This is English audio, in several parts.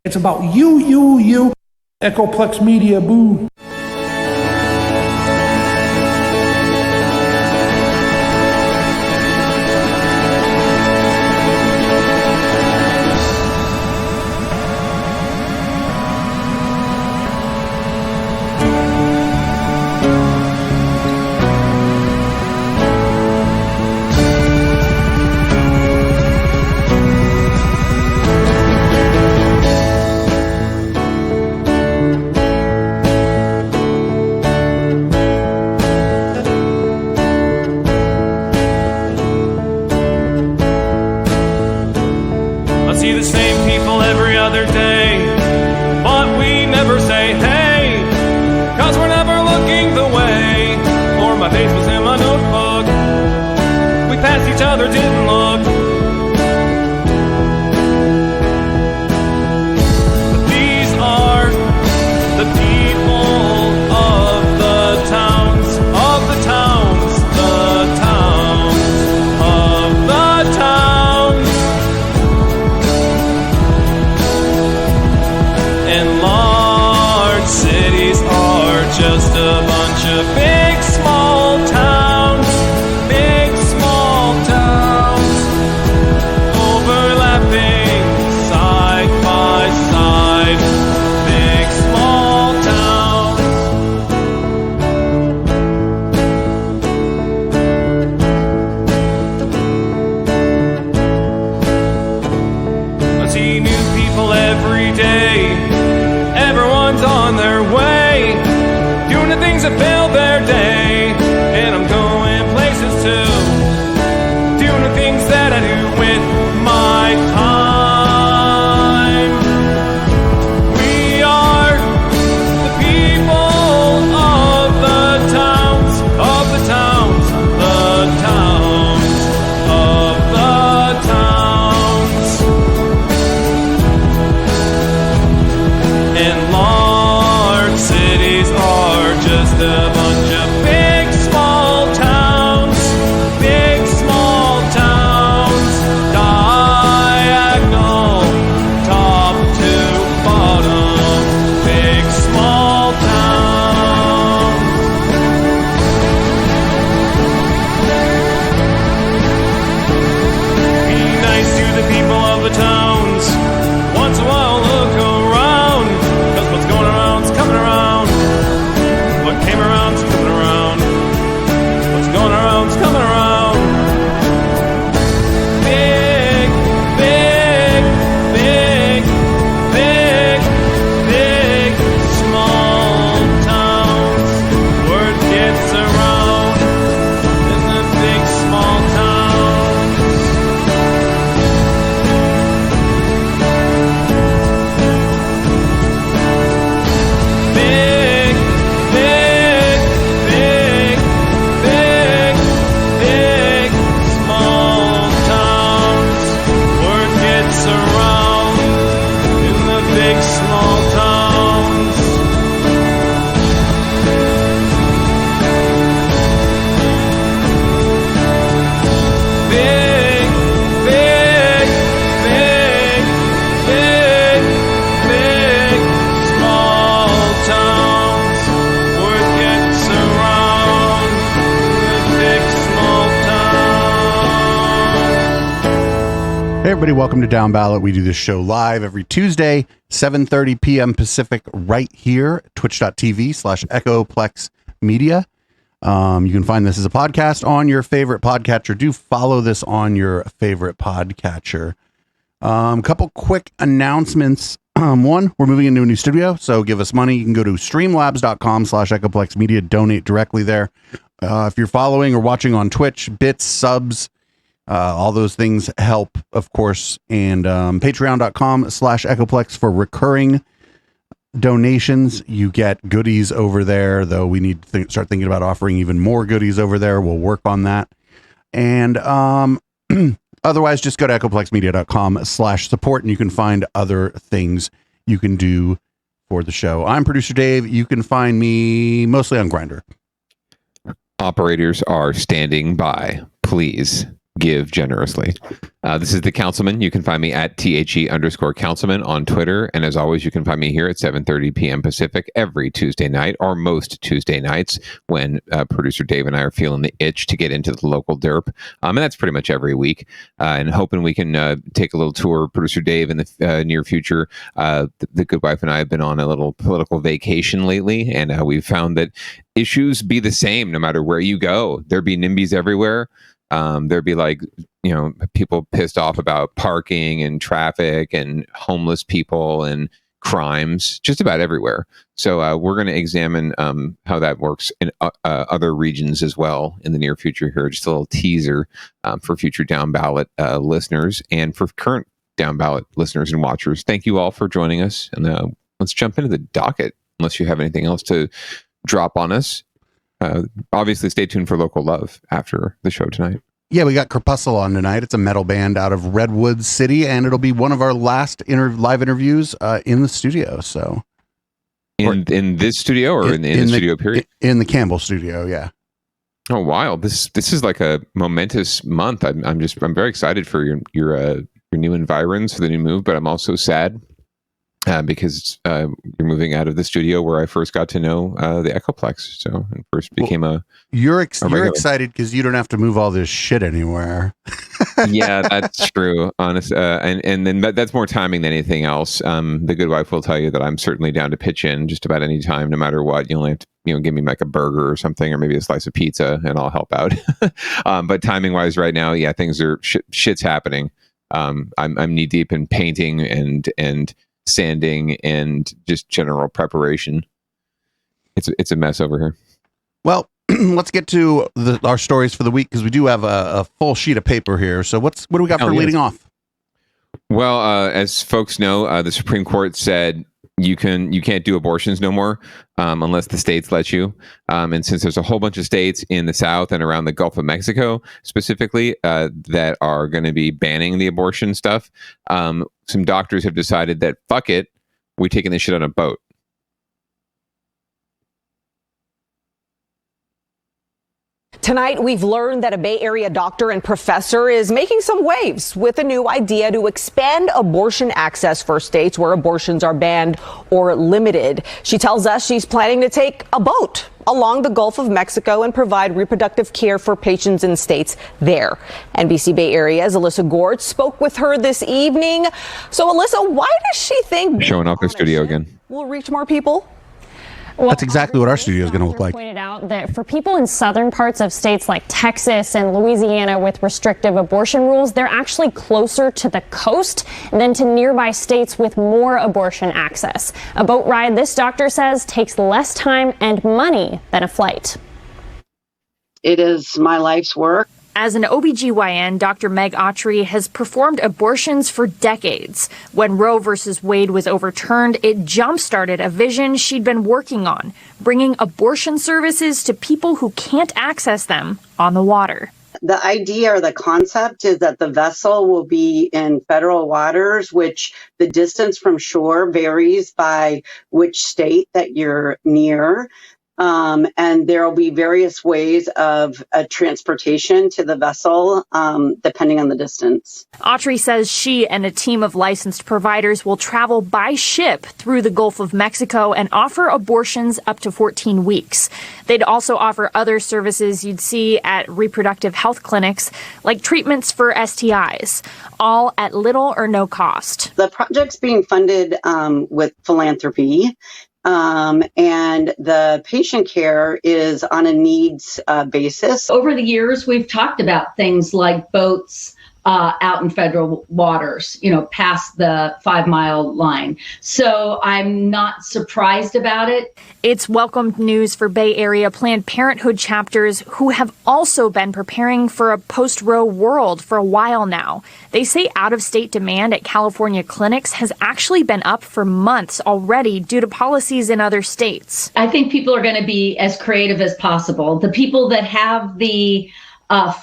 It's about you. Echoplex Media, boo. Hey everybody, welcome to Downballot. We do this show live every Tuesday, 7:30 p.m. Pacific, right here, twitch.tv/Echoplex Media. You can find this as a podcast on your favorite podcatcher. Do follow this on your favorite podcatcher. Couple quick announcements. One, we're moving into a new studio, so give us money. You can go to streamlabs.com/Echoplex Media, donate directly there. If you're following or watching on Twitch, bits, subs, all those things help, of course. And patreon.com/Echoplex for recurring donations. You get goodies over there, though we need to start thinking about offering even more goodies over there. We'll work on that. And otherwise, just go to echoplexmedia.com/support and you can find other things you can do for the show. I'm producer Dave. You can find me mostly on Grindr. Operators are standing by. Please give generously. This is The Councilman. You can find me at THE_Councilman on Twitter. And as always, you can find me here at 7:30 p.m. Pacific every Tuesday night, or most Tuesday nights, when producer Dave and I are feeling the itch to get into the local derp. And that's pretty much every week. And hoping we can take a little tour, producer Dave, in the near future. The good wife and I have been on a little political vacation lately, and we've found that issues be the same no matter where you go. There be NIMBYs everywhere. There'd be people pissed off about parking and traffic and homeless people and crimes just about everywhere. So we're going to examine how that works in other regions as well in the near future here. Just a little teaser for future Down Ballot listeners and for current Down Ballot listeners and watchers. Thank you all for joining us. And let's jump into the docket, unless you have anything else to drop on us. Obviously, stay tuned for Local Love after the show tonight. Yeah, we got Corpuscle on tonight. It's a metal band out of Redwood City, and it'll be one of our last live interviews in the studio. So, in this studio, or in the studio period? In the Campbell studio, yeah. Oh, wow! This is like a momentous month. I'm very excited for your new environs, for the new move, but I'm also sad. Because you're moving out of the studio where I first got to know the Echoplex. So I first became You're excited because you don't have to move all this shit anywhere. Yeah, that's true. Honest, and then that's more timing than anything else. The good wife will tell you that I'm certainly down to pitch in just about any time, no matter what. You only have to give me like a burger or something, or maybe a slice of pizza, and I'll help out. But timing wise, right now, yeah, things are shit's happening. I'm knee deep in painting and sanding and just general preparation. It's a mess over here. Well, let's get to our stories for the week, because we do have a full sheet of paper here. So what do we got for leading off? Well, as folks know, the Supreme Court said you can't do abortions no more unless the states let you. And since there's a whole bunch of states in the South and around the Gulf of Mexico specifically that are going to be banning the abortion stuff, some doctors have decided that fuck it, we're taking this shit on a boat. Tonight, we've learned that a Bay Area doctor and professor is making some waves with a new idea to expand abortion access for states where abortions are banned or limited. She tells us she's planning to take a boat along the Gulf of Mexico and provide reproductive care for patients in states there. NBC Bay Area's Alyssa Gort spoke with her this evening. So, Alyssa, why does she think showing off their studio again will reach more people? Well, that's exactly what our studio is going to look like. Pointed out that for people in southern parts of states like Texas and Louisiana with restrictive abortion rules, they're actually closer to the coast than to nearby states with more abortion access. A boat ride, this doctor says, takes less time and money than a flight. It is my life's work. As an OBGYN, Dr. Meg Autry has performed abortions for decades. When Roe versus Wade was overturned, it jump-started a vision she'd been working on, bringing abortion services to people who can't access them on the water. The idea or the concept is that the vessel will be in federal waters, which the distance from shore varies by which state that you're near. And there will be various ways of transportation to the vessel, depending on the distance. Autry says she and a team of licensed providers will travel by ship through the Gulf of Mexico and offer abortions up to 14 weeks. They'd also offer other services you'd see at reproductive health clinics, like treatments for STIs, all at little or no cost. The project's being funded with philanthropy. And the patient care is on a needs basis. Over the years, we've talked about things like boats out in federal waters, past the 5-mile line. So I'm not surprised about it. It's welcome news for Bay Area Planned Parenthood chapters who have also been preparing for a post-Roe world for a while now. They say out-of-state demand at California clinics has actually been up for months already due to policies in other states. I think people are going to be as creative as possible. The people that have the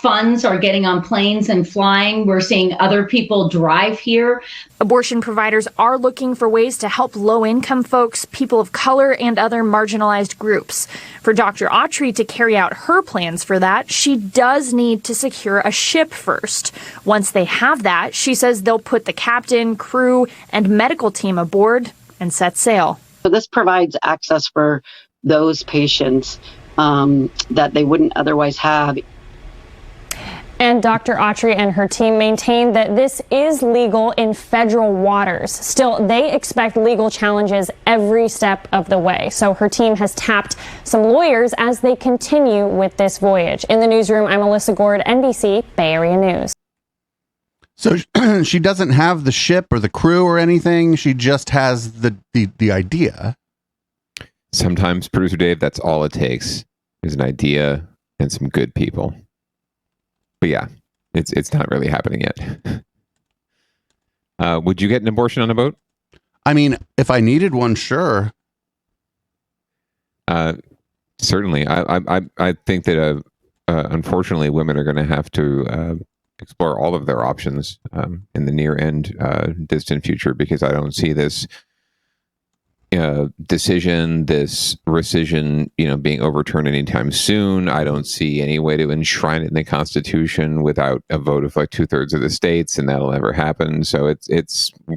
funds are getting on planes and flying. We're seeing other people drive here. Abortion providers are looking for ways to help low-income folks, people of color, and other marginalized groups. For Dr. Autry to carry out her plans for that, she does need to secure a ship first. Once they have that, she says they'll put the captain, crew, and medical team aboard and set sail. So this provides access for those patients that they wouldn't otherwise have. And Dr. Autry and her team maintain that this is legal in federal waters. Still, they expect legal challenges every step of the way. So her team has tapped some lawyers as they continue with this voyage. In the newsroom, I'm Melissa Gord, NBC Bay Area News. So she doesn't have the ship or the crew or anything. She just has the idea. Sometimes, producer Dave, that's all it takes is an idea and some good people. But yeah, it's not really happening yet. Would you get an abortion on a boat? I mean, if I needed one, sure. Certainly. I think that unfortunately women are going to have to explore all of their options in the near and distant future, because I don't see this decision, this rescission, being overturned anytime soon. I don't see any way to enshrine it in the Constitution without a vote of like 2/3 of the states, and that'll never happen. So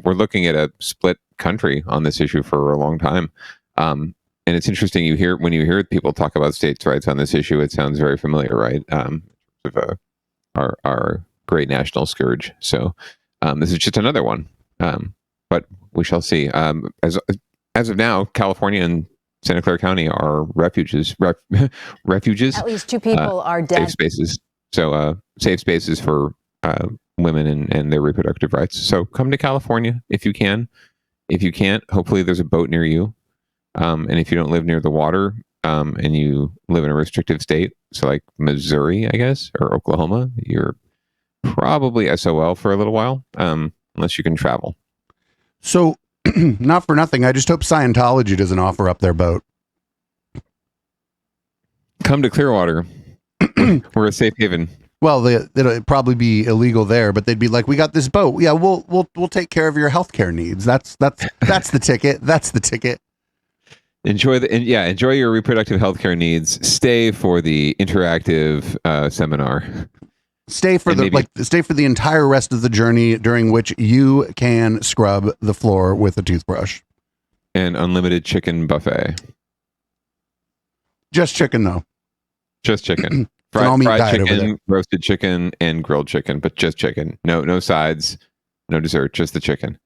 we're looking at a split country on this issue for a long time. And it's interesting, when you hear people talk about states' rights on this issue, it sounds very familiar, right? Our great national scourge. So this is just another one, but we shall see. As of now, California and Santa Clara County are refuges. Refuges. At least 2 people are dead. Safe spaces. So safe spaces for women and their reproductive rights. So come to California if you can. If you can't, hopefully there's a boat near you. And if you don't live near the water and you live in a restrictive state, so like Missouri, I guess, or Oklahoma, you're probably SOL for a little while, unless you can travel. So, not for nothing, I just hope Scientology doesn't offer up their boat. Come to Clearwater. We're a safe haven. Well, it'll probably be illegal there, but they'd be like, "We got this boat. Yeah, we'll take care of your healthcare needs. That's the ticket. That's the ticket." Enjoy your reproductive healthcare needs. Stay for the interactive seminar. Stay for the entire rest of the journey, during which you can scrub the floor with a toothbrush. And unlimited chicken buffet. Just chicken, though. Just chicken. Fried chicken, roasted chicken, and grilled chicken, but just chicken. No sides, no dessert, just the chicken.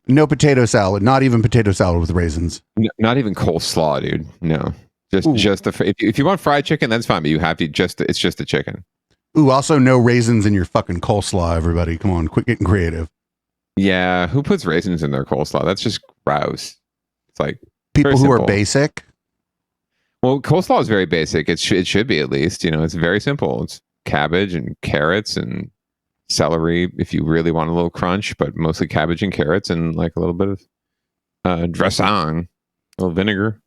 No potato salad. Not even potato salad with raisins. Not even coleslaw, dude. No. Just if you want fried chicken, that's fine, but you have to it's just the chicken. Ooh, also no raisins in your fucking coleslaw, everybody. Come on, quit getting creative. Yeah, who puts raisins in their coleslaw? That's just gross. It's like people who are basic. Well, coleslaw is very basic. It should be, at least. It's very simple. It's cabbage and carrots and celery if you really want a little crunch, but mostly cabbage and carrots and like a little bit of dressing, a little vinegar,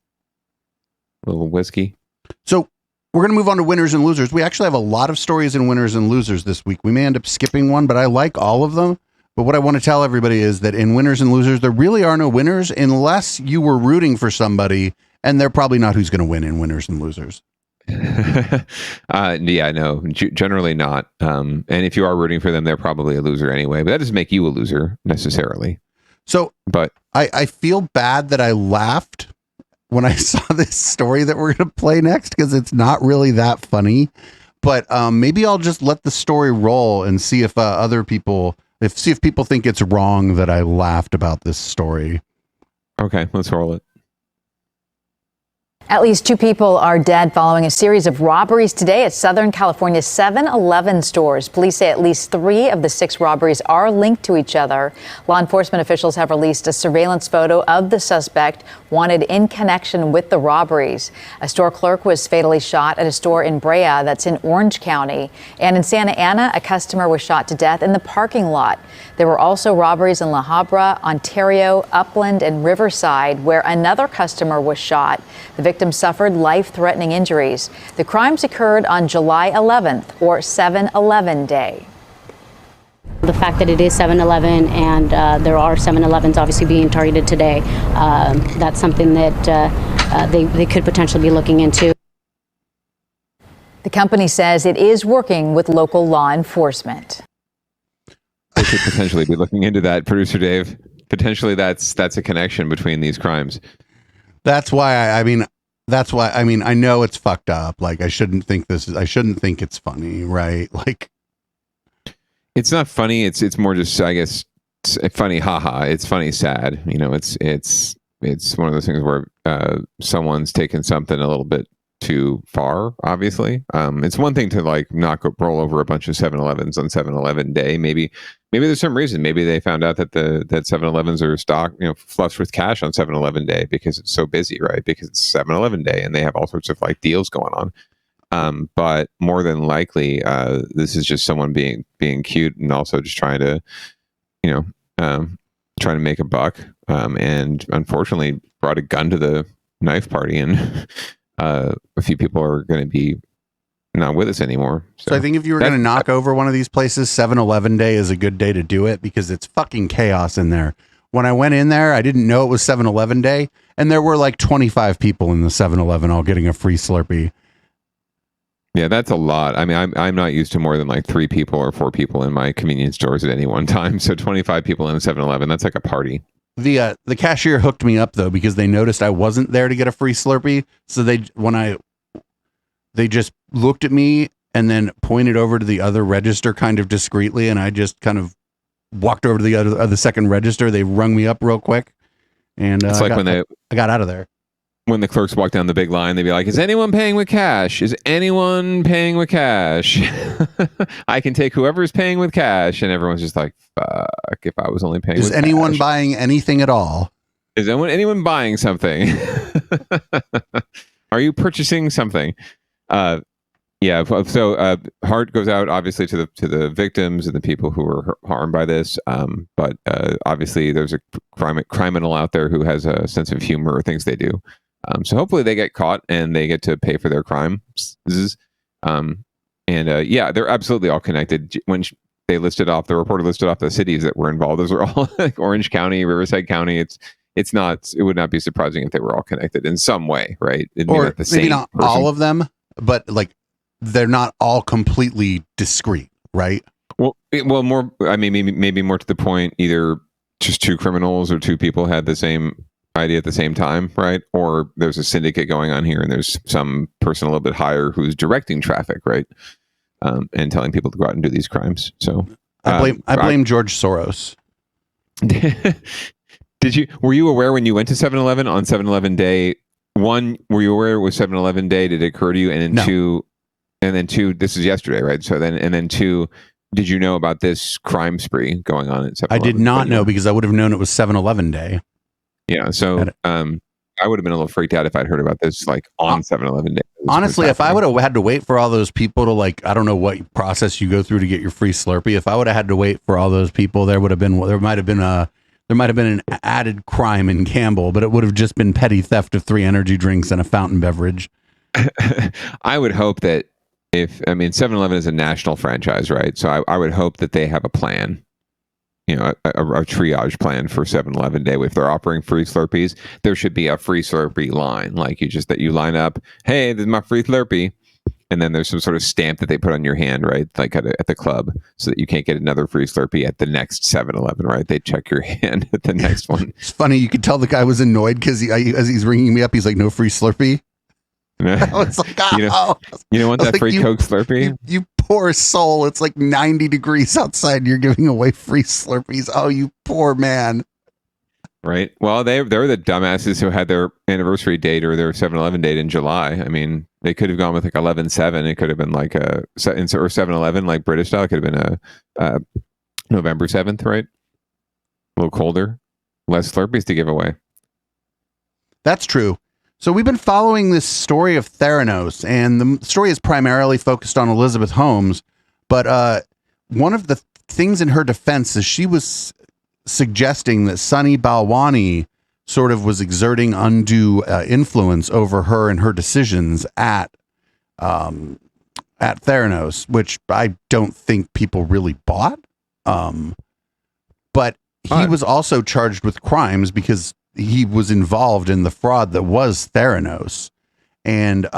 a little whiskey. So we're going to move on to winners and losers. We actually have a lot of stories in winners and losers this week. We may end up skipping one, but I like all of them. But what I want to tell everybody is that in winners and losers, there really are no winners unless you were rooting for somebody, and they're probably not who's going to win in winners and losers. Yeah, no, generally not. And if you are rooting for them, they're probably a loser anyway. But that doesn't make you a loser necessarily. So, but I feel bad that I laughed when I saw this story that we're going to play next, because it's not really that funny. But maybe I'll just let the story roll and see if if people think it's wrong that I laughed about this story. Okay, let's roll it. At least 2 people are dead following a series of robberies today at Southern California's 7-Eleven stores. Police say at least 3 of the 6 robberies are linked to each other. Law enforcement officials have released a surveillance photo of the suspect wanted in connection with the robberies. A store clerk was fatally shot at a store in Brea that's in Orange County. And in Santa Ana, a customer was shot to death in the parking lot. There were also robberies in La Habra, Ontario, Upland, and Riverside, where another customer was shot. The victim suffered life-threatening injuries. The crimes occurred on July 11th, or 7-Eleven Day. The fact that it is 7-Eleven and there are 7-Elevens obviously being targeted today, that's something that they could potentially be looking into. The company says it is working with local law enforcement. They could potentially be looking into that, Producer Dave. Potentially that's a connection between these crimes. That's why I know it's fucked up. Like I shouldn't think it's funny, right? Like it's not funny. It's more just, I guess, funny. Haha. It's funny, sad. You know, it's one of those things where someone's taken something a little bit too far, obviously. It's one thing to like roll over a bunch of 7-Elevens on 7-Eleven Day. Maybe there's some reason. Maybe they found out that that 7-Elevens are flush with cash on 7-Eleven Day because it's so busy, right? Because it's 7-Eleven Day and they have all sorts of like deals going on. But more than likely, this is just someone being cute and also just trying to, trying to make a buck. And unfortunately brought a gun to the knife party and a few people are going to be not with us anymore. So I think if you were going to knock over one of these places, 7-Eleven Day is a good day to do it because it's fucking chaos in there. When I went in there, I didn't know it was 7-Eleven Day, and there were like 25 people in the 7-Eleven all getting a free Slurpee. Yeah, that's a lot. I mean, I'm not used to more than like 3 people or 4 people in my convenience stores at any one time. So 25 people in a 7-Eleven, that's like a party. The cashier hooked me up though because they noticed I wasn't there to get a free Slurpee. So they just looked at me and then pointed over to the other register kind of discreetly, and I just kind of walked over to the second register. They rung me up real quick, and it's like I got out of there. When the clerks walk down the big line, they'd be like, "Is anyone paying with cash? Is anyone paying with cash? I can take whoever's paying with cash." And everyone's just like, "Fuck! If I was only paying with cash." Is anyone buying anything at all? Is anyone buying something? Are you purchasing something? Yeah. So heart goes out obviously to the victims and the people who were harmed by this. But obviously there's a criminal out there who has a sense of humor or things they do. So hopefully they get caught and they get to pay for their crimes. Yeah, they're absolutely all connected. When they listed off, the reporter listed off the cities that were involved. Those are all like Orange County, Riverside County. It would not be surprising if they were all connected in some way, right? Or maybe not all of them, but like they're not all completely discrete, right? Well, more. I mean, maybe more to the point. Either just 2 criminals or 2 people had the same idea at the same time, right? Or there's a syndicate going on here, and there's some person a little bit higher who's directing traffic, right? And telling people to go out and do these crimes. So I blame George Soros. Were you aware when you went to 7-Eleven on 7-Eleven Day? 1, were you aware it was 7-Eleven Day? Did it occur to you? And then no. 2, this is yesterday, right? So then 2, did you know about this crime spree going on at 7-Eleven? I did not know because I would have known it was 7-Eleven Day. Yeah, so I would have been a little freaked out if I'd heard about this like on 7-Eleven Day. Honestly, if I would have had to wait for all those people to like, I don't know what process you go through to get your free Slurpee. If I would have had to wait for all those people, there might have been an added crime in Campbell, but it would have just been petty theft of 3 energy drinks and a fountain beverage. I would hope that 7-Eleven is a national franchise, right? So I would hope that they have a plan, a triage plan for 7-Eleven Day. If they're offering free Slurpees, there should be a free Slurpee line. Like you line up, hey, this is my free Slurpee. And then there's some sort of stamp that they put on your hand, right? Like at the club, so that you can't get another free Slurpee at the next 7-Eleven, right? They check your hand at the next one. It's funny. You could tell the guy was annoyed because as he's ringing me up, he's like, no free Slurpee. I was like, you don't want that free Coke Slurpee? You poor soul. It's like 90 degrees outside and you're giving away free Slurpees. Oh, you poor man. Right. Well, they were the dumbasses who had their anniversary date or their 7-Eleven date in July. I mean, they could have gone with like 11/7. It could have been like or 7-Eleven, like British style. It could have been a November 7th, right? A little colder, less Slurpees to give away. That's true. So we've been following this story of Theranos, and the story is primarily focused on Elizabeth Holmes. But one of the things in her defense is she was suggesting that Sunny Balwani sort of was exerting undue influence over her and her decisions at Theranos, which I don't think people really bought. But he was also charged with crimes because he was involved in the fraud that was Theranos. And,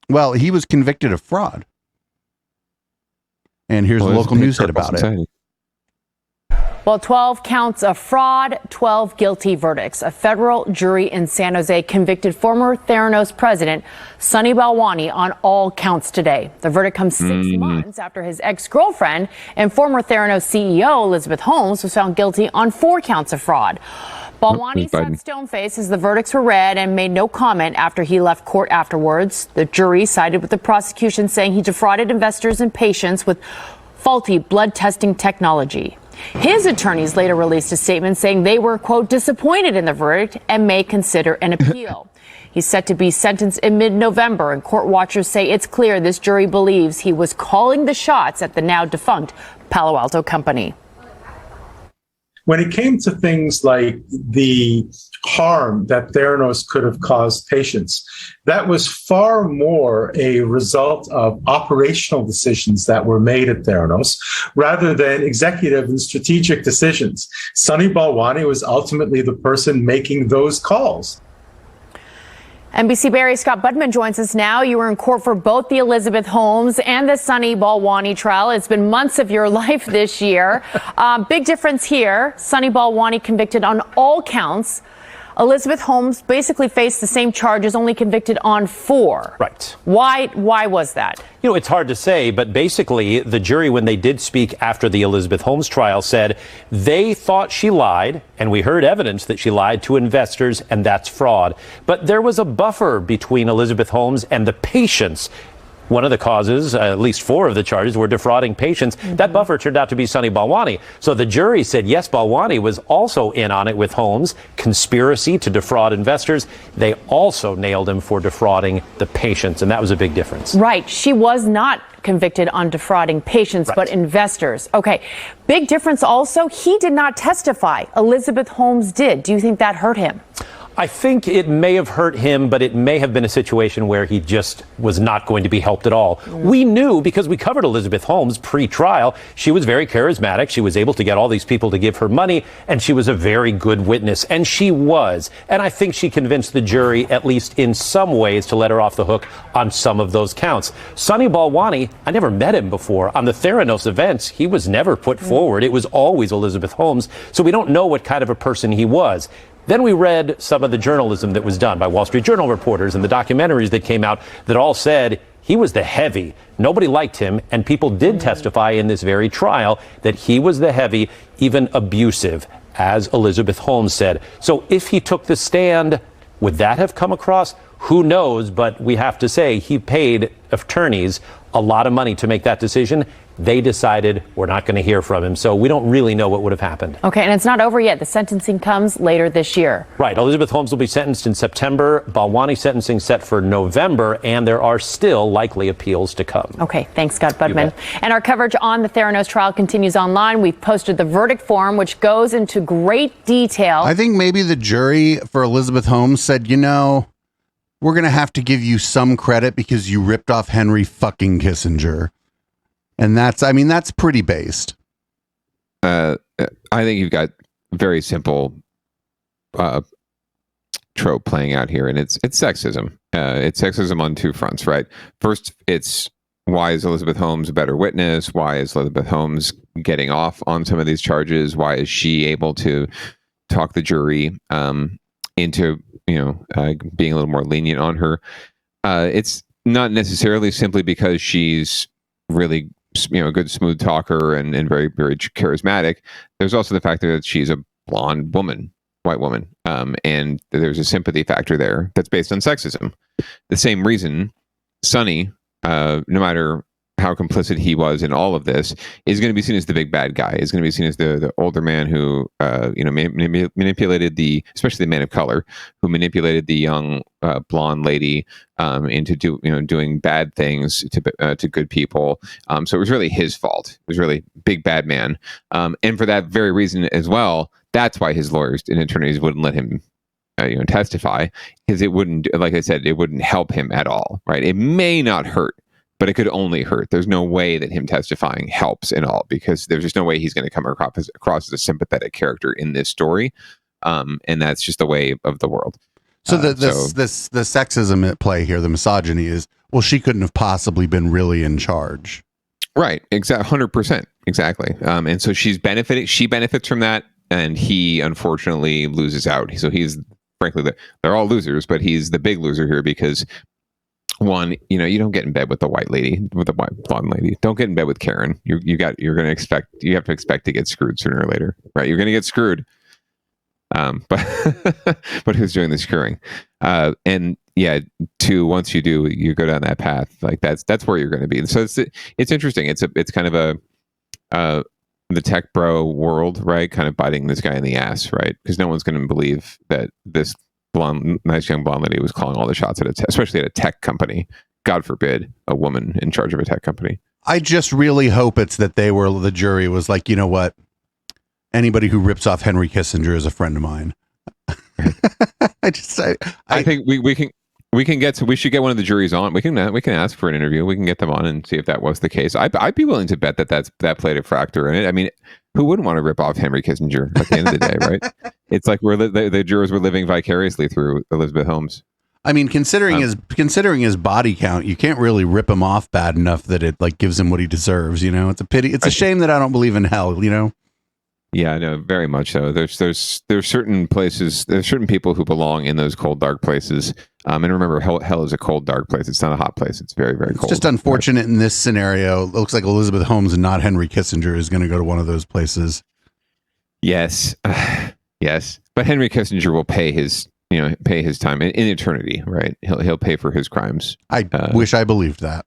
well, he was convicted of fraud. And here's the local news hit about it. Well, 12 counts of fraud, 12 guilty verdicts. A federal jury in San Jose convicted former Theranos president Sunny Balwani on all counts today. The verdict comes 6 months after his ex-girlfriend and former Theranos CEO Elizabeth Holmes was found guilty on 4 counts of fraud. Balwani sat stone-faced as the verdicts were read and made no comment after he left court afterwards. The jury sided with the prosecution, saying he defrauded investors and patients with faulty blood testing technology. His attorneys later released a statement saying they were, quote, disappointed in the verdict and may consider an appeal. He's set to be sentenced in mid-November, and court watchers say it's clear this jury believes he was calling the shots at the now defunct Palo Alto company. When it came to things like the harm that Theranos could have caused patients, that was far more a result of operational decisions that were made at Theranos rather than executive and strategic decisions. Sunny Balwani was ultimately the person making those calls. NBC Barry's Scott Budman joins us now. You were in court for both the Elizabeth Holmes and the Sunny Balwani trial. It's been months of your life this year. Big difference here. Sunny Balwani convicted on all counts. Elizabeth Holmes basically faced the same charges, only convicted on 4. Right. Why was that? You know, it's hard to say, but basically the jury, when they did speak after the Elizabeth Holmes trial, said they thought she lied, and we heard evidence that she lied to investors, and that's fraud. But there was a buffer between Elizabeth Holmes and the patients. One of the causes, at least 4 of the charges, were defrauding patients. That buffer turned out to be Sunny Balwani. So the jury said, yes, Balwani was also in on it with Holmes, conspiracy to defraud investors. They also nailed him for defrauding the patients, and that was a big difference. Right. She was not convicted on defrauding patients, but investors. Okay. Big difference also, he did not testify. Elizabeth Holmes did. Do you think that hurt him? I think it may have hurt him, but it may have been a situation where he just was not going to be helped at all. We knew, because we covered Elizabeth Holmes pre-trial, she was very charismatic. She was able to get all these people to give her money, and she was a very good witness. And she was. And I think she convinced the jury, at least in some ways, to let her off the hook on some of those counts. Sunny Balwani, I never met him before. On the Theranos events, he was never put forward. It was always Elizabeth Holmes. So we don't know what kind of a person he was. Then we read some of the journalism that was done by Wall Street Journal reporters and the documentaries that came out that all said he was the heavy. Nobody liked him, and people did testify in this very trial that he was the heavy, even abusive, as Elizabeth Holmes said. So if he took the stand, would that have come across? Who knows? But we have to say he paid attorneys a lot of money to make that decision. They decided we're not going to hear from him. So we don't really know what would have happened. Okay, and it's not over yet. The sentencing comes later this year. Right. Elizabeth Holmes will be sentenced in September. Balwani sentencing set for November, and there are still likely appeals to come. Okay, thanks, Scott Budman. And our coverage on the Theranos trial continues online. We've posted the verdict form, which goes into great detail. I think maybe the jury for Elizabeth Holmes said, you know, we're going to have to give you some credit because you ripped off Henry fucking Kissinger. And that's pretty based. I think you've got very simple trope playing out here, and it's sexism. It's sexism on 2 fronts, right? First, it's why is Elizabeth Holmes a better witness? Why is Elizabeth Holmes getting off on some of these charges? Why is she able to talk the jury into being a little more lenient on her? It's not necessarily simply because she's really a good smooth talker and very, very charismatic. There's also the fact that she's a blonde woman, white woman, and there's a sympathy factor there that's based on sexism. The same reason Sunny, no matter how complicit he was in all of this, is going to be seen as the big bad guy. Is going to be seen as the older man who, manipulated especially the man of color, who manipulated the young blonde lady into doing bad things to good people. So it was really his fault. It was really big bad man. And for that very reason as well, that's why his lawyers and attorneys wouldn't let him testify, because it wouldn't, like I said, it wouldn't help him at all, right? It may not hurt, but it could only hurt. There's no way that him testifying helps at all, because there's just no way he's going to come across as a sympathetic character in this story. And that's just the way of the world. So the sexism at play here, the misogyny is, well, she couldn't have possibly been really in charge. Right. Exactly. 100%. Exactly. And so she benefits from that. And he unfortunately loses out. So he's, frankly, they're all losers, but he's the big loser here because, one, you don't get in bed with the white blonde lady. Don't get in bed with Karen. You have to expect to get screwed sooner or later, right? You're going to get screwed. But who's doing the screwing? And yeah, two, once you do, you go down that path. Like that's where you're going to be. So it's interesting. It's kind of the tech bro world, right? Kind of biting this guy in the ass, right? Because no one's going to believe that this nice young blonde lady was calling all the shots especially at a tech company. God forbid a woman in charge of a tech company. I just really hope it's that the jury was like, you know what? Anybody who rips off Henry Kissinger is a friend of mine. I think we should get one of the juries on. We can ask for an interview. We can get them on and see if that was the case. I'd be willing to bet that played a factor in it. I mean, who wouldn't want to rip off Henry Kissinger at the end of the day, right? It's like the jurors were living vicariously through Elizabeth Holmes. I mean, considering his body count, you can't really rip him off bad enough that it like gives him what he deserves. It's a pity. It's a shame that I don't believe in hell. Yeah, no, very much so. There's certain places, there's certain people who belong in those cold, dark places. And remember, hell is a cold, dark place. It's not a hot place. It's very, very cold. It's just unfortunate in this scenario. It looks like Elizabeth Holmes and not Henry Kissinger is going to go to one of those places. Yes, yes. But Henry Kissinger will pay his time in eternity, right? He'll pay for his crimes. I wish I believed that.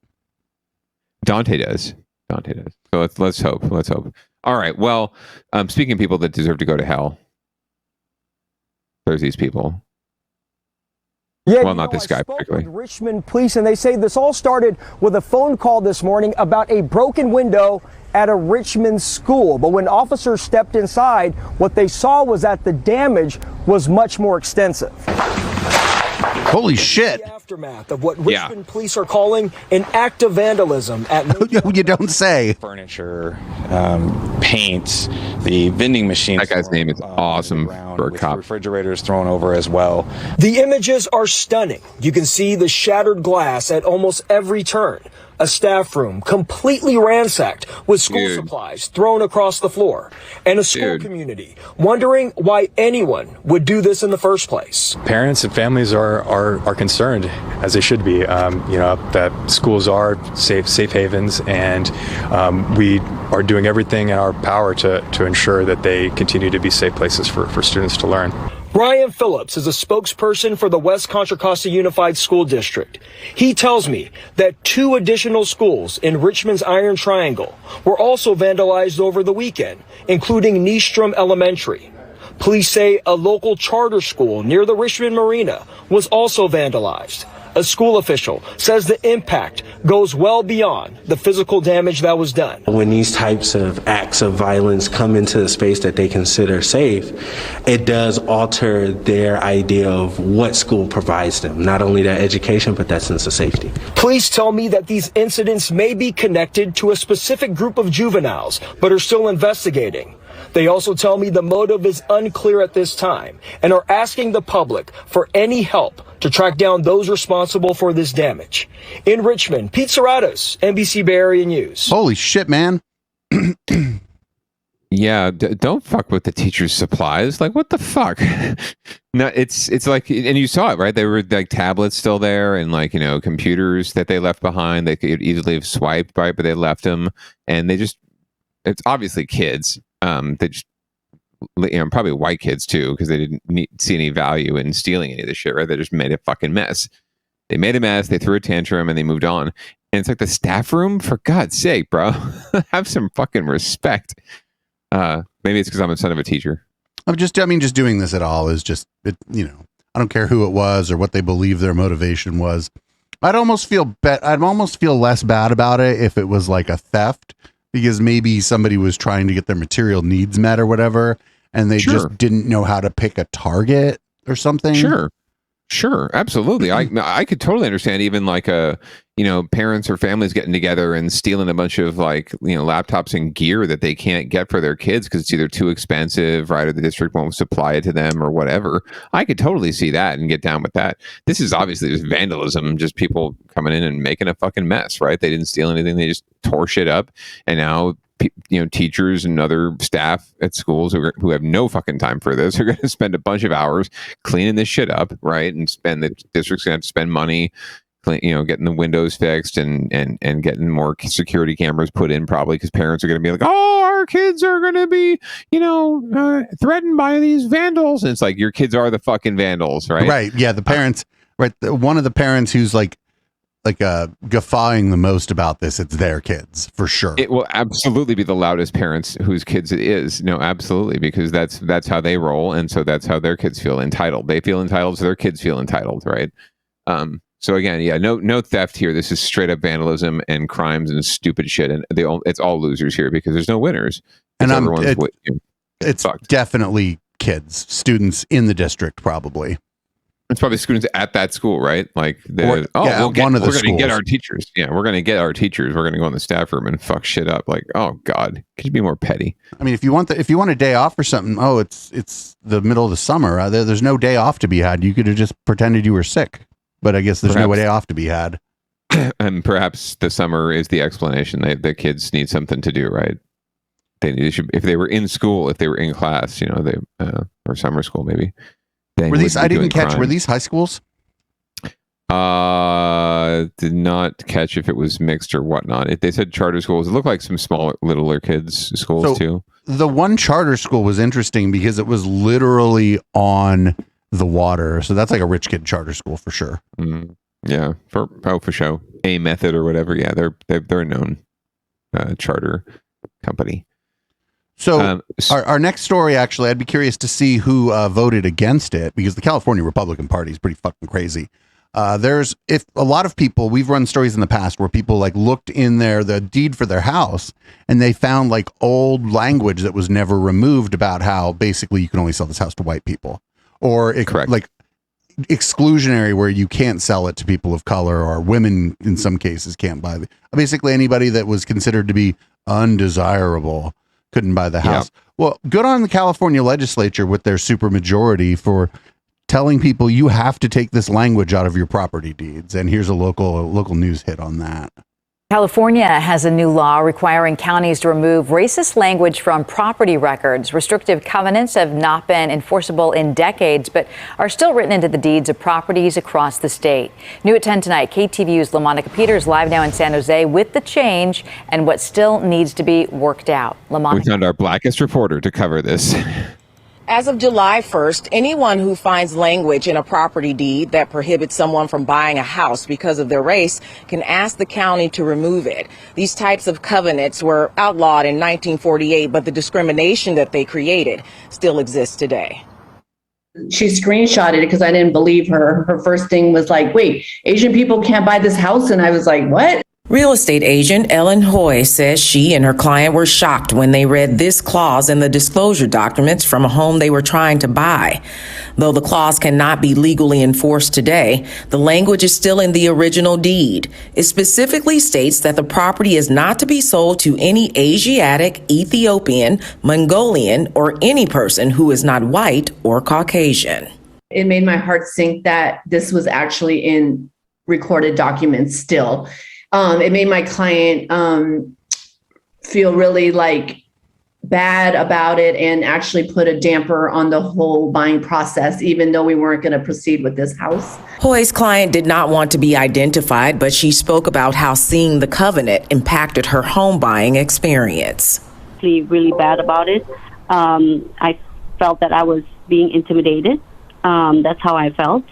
Dante does. So let's hope. All right. Well, speaking of people that deserve to go to hell, there's these people. Yeah, well, not this guy particularly. Richmond police, and they say this all started with a phone call this morning about a broken window at a Richmond school. But when officers stepped inside, what they saw was that the damage was much more extensive. Holy shit. The aftermath of what Richmond police are calling an act of vandalism at you don't say. Furniture, paint, the vending machine. That guy's name is awesome for a cop. Refrigerators thrown over as well. The images are stunning. You can see the shattered glass at almost every turn. A staff room completely ransacked with school supplies thrown across the floor, and a school community wondering why anyone would do this in the first place. Parents and families are concerned, as they should be, that schools are safe havens, and we are doing everything in our power to ensure that they continue to be safe places for students to learn. Brian Phillips is a spokesperson for the West Contra Costa Unified School District. He tells me that 2 additional schools in Richmond's Iron Triangle were also vandalized over the weekend, including Nystrom Elementary. Police say a local charter school near the Richmond Marina was also vandalized. A school official says the impact goes well beyond the physical damage that was done. When these types of acts of violence come into the space that they consider safe, it does alter their idea of what school provides them, not only that education, but that sense of safety. Police tell me that these incidents may be connected to a specific group of juveniles, but are still investigating. They also tell me the motive is unclear at this time and are asking the public for any help to track down those responsible for this damage. In Richmond, Pete Serratos, NBC Bay Area News. Holy shit, man. Yeah, don't fuck with the teacher's supplies. Like, what the fuck? No, it's like, and you saw it, right? There were like tablets still there, and like, computers that they left behind. They could easily have swiped, right? But they left them, and it's obviously kids. They just, probably white kids too, because they didn't see any value in stealing any of this shit, right? They just made a fucking mess. They made a mess, they threw a tantrum, and they moved on. And it's like the staff room, for God's sake, bro. Have some fucking respect. Maybe it's because I'm a son of a teacher. Just doing this at all is just, I don't care who it was or what they believe their motivation was. I'd almost feel less bad about it if it was like a theft, because maybe somebody was trying to get their material needs met or whatever, and they just didn't know how to pick a target or something. Sure, absolutely. I could totally understand even like parents or families getting together and stealing a bunch of laptops and gear that they can't get for their kids because it's either too expensive, right, or the district won't supply it to them or whatever. I could totally see that and get down with that. This is obviously just vandalism, just people coming in and making a fucking mess, right? They didn't steal anything, they just tore shit up, and now teachers and other staff at schools who have no fucking time for this are going to spend a bunch of hours cleaning this shit up, right? And the district's going to have to spend money, getting the windows fixed and getting more security cameras put in, probably because parents are going to be like, oh, our kids are going to be, threatened by these vandals. And it's like, your kids are the fucking vandals, right? Right. Yeah. The parents, right. One of the parents who's like guffawing the most about this, it's their kids for sure. It will absolutely be the loudest parents whose kids it is. No, absolutely, because that's how they roll, and so that's how their kids feel entitled. They feel entitled, so their kids feel entitled, right? So again, yeah, no theft here. This is straight up vandalism and crimes and stupid shit, and it's all losers here because there's no winners. And it's definitely kids, students in the district, probably. It's probably students at that school, right? Like, we're going to get our teachers. Yeah, we're going to get our teachers. We're going to go in the staff room and fuck shit up. Like, oh God, could you be more petty? I mean, if you want a day off or something, it's the middle of the summer. There's no day off to be had. You could have just pretended you were sick, but I guess there's no day off to be had. And perhaps the summer is the explanation. The kids need something to do, right? If they were in school, if they were in class, or summer school maybe. Were these? I didn't catch. Were these high schools? Did not catch if it was mixed or whatnot. They said charter schools. It looked like some small, littler kids' schools too. The one charter school was interesting because it was literally on the water. So that's like a rich kid charter school for sure. Yeah, for sure. A Method or whatever. Yeah, they're a known charter company. So our next story, actually, I'd be curious to see who voted against it, because the California Republican Party is pretty fucking crazy. If a lot of people, we've run stories in the past where people like looked in the deed for their house and they found like old language that was never removed about how basically you can only sell this house to white people, or like exclusionary where you can't sell it to people of color, or women in some cases can't buy basically anybody that was considered to be undesirable couldn't buy the house. Yeah. Well, good on the California legislature with their supermajority for telling people you have to take this language out of your property deeds. And here's a local news hit on that. California has a new law requiring counties to remove racist language from property records. Restrictive covenants have not been enforceable in decades, but are still written into the deeds of properties across the state. New at 10 tonight, KTVU's LaMonica Peters live now in San Jose with the change and what still needs to be worked out. LaMonica. We found our blackest reporter to cover this. As of July 1st, anyone who finds language in a property deed that prohibits someone from buying a house because of their race can ask the county to remove it. These types of covenants were outlawed in 1948, but the discrimination that they created still exists today. She screenshotted it because I didn't believe her. Her first thing was like, wait, Asian people can't buy this house? And I was like, what? Real estate agent Ellen Hoy says she and her client were shocked when they read this clause in the disclosure documents from a home they were trying to buy. Though the clause cannot be legally enforced today, the language is still in the original deed. It specifically states that the property is not to be sold to any Asiatic, Ethiopian, Mongolian, or any person who is not white or Caucasian. It made my heart sink that this was actually in recorded documents still. It made my client feel really bad about it and actually put a damper on the whole buying process, even though we weren't going to proceed with this house. Hoy's client did not want to be identified, but she spoke about how seeing the covenant impacted her home buying experience. Really bad about it. I felt that I was being intimidated. That's how I felt.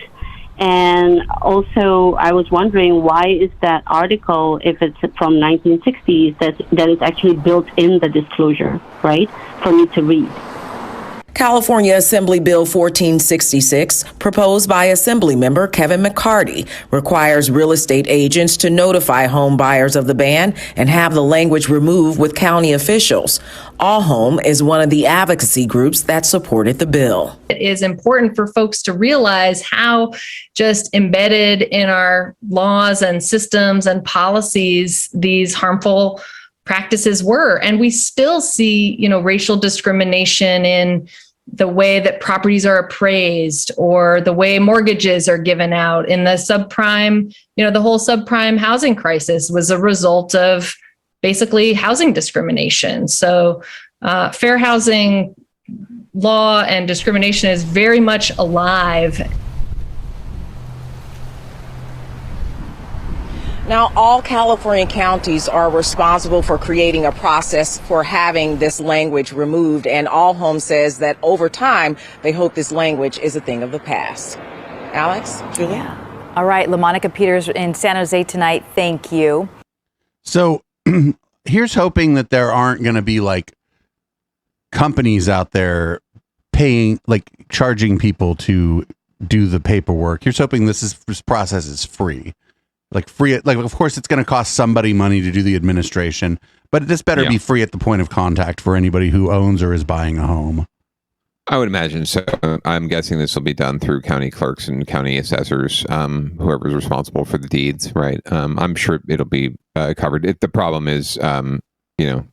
And also, I was wondering, why is that article, if it's from 1960s, that is actually built in the disclosure, right, for me to read? California Assembly Bill 1466, proposed by Assemblymember Kevin McCarty, requires real estate agents to notify home buyers of the ban and have the language removed with county officials. All Home is one of the advocacy groups that supported the bill. It is important for folks to realize how just embedded in our laws and systems and policies these harmful practices were. And we still see, racial discrimination in the way that properties are appraised or the way mortgages are given out. In the subprime, the whole subprime housing crisis was a result of basically housing discrimination. So fair housing law and discrimination is very much alive. Now, all California counties are responsible for creating a process for having this language removed, and All Home says that over time, they hope this language is a thing of the past. Alex, Julie? All right, LaMonica Peters in San Jose tonight, thank you. So here's hoping that there aren't going to be like companies out there charging people to do the paperwork. Here's hoping this process is free. Of course, it's going to cost somebody money to do the administration, but this better be free at the point of contact for anybody who owns or is buying a home. I would imagine so. I'm guessing this will be done through county clerks and county assessors, whoever's responsible for the deeds, right? I'm sure it'll be covered. The problem is, can you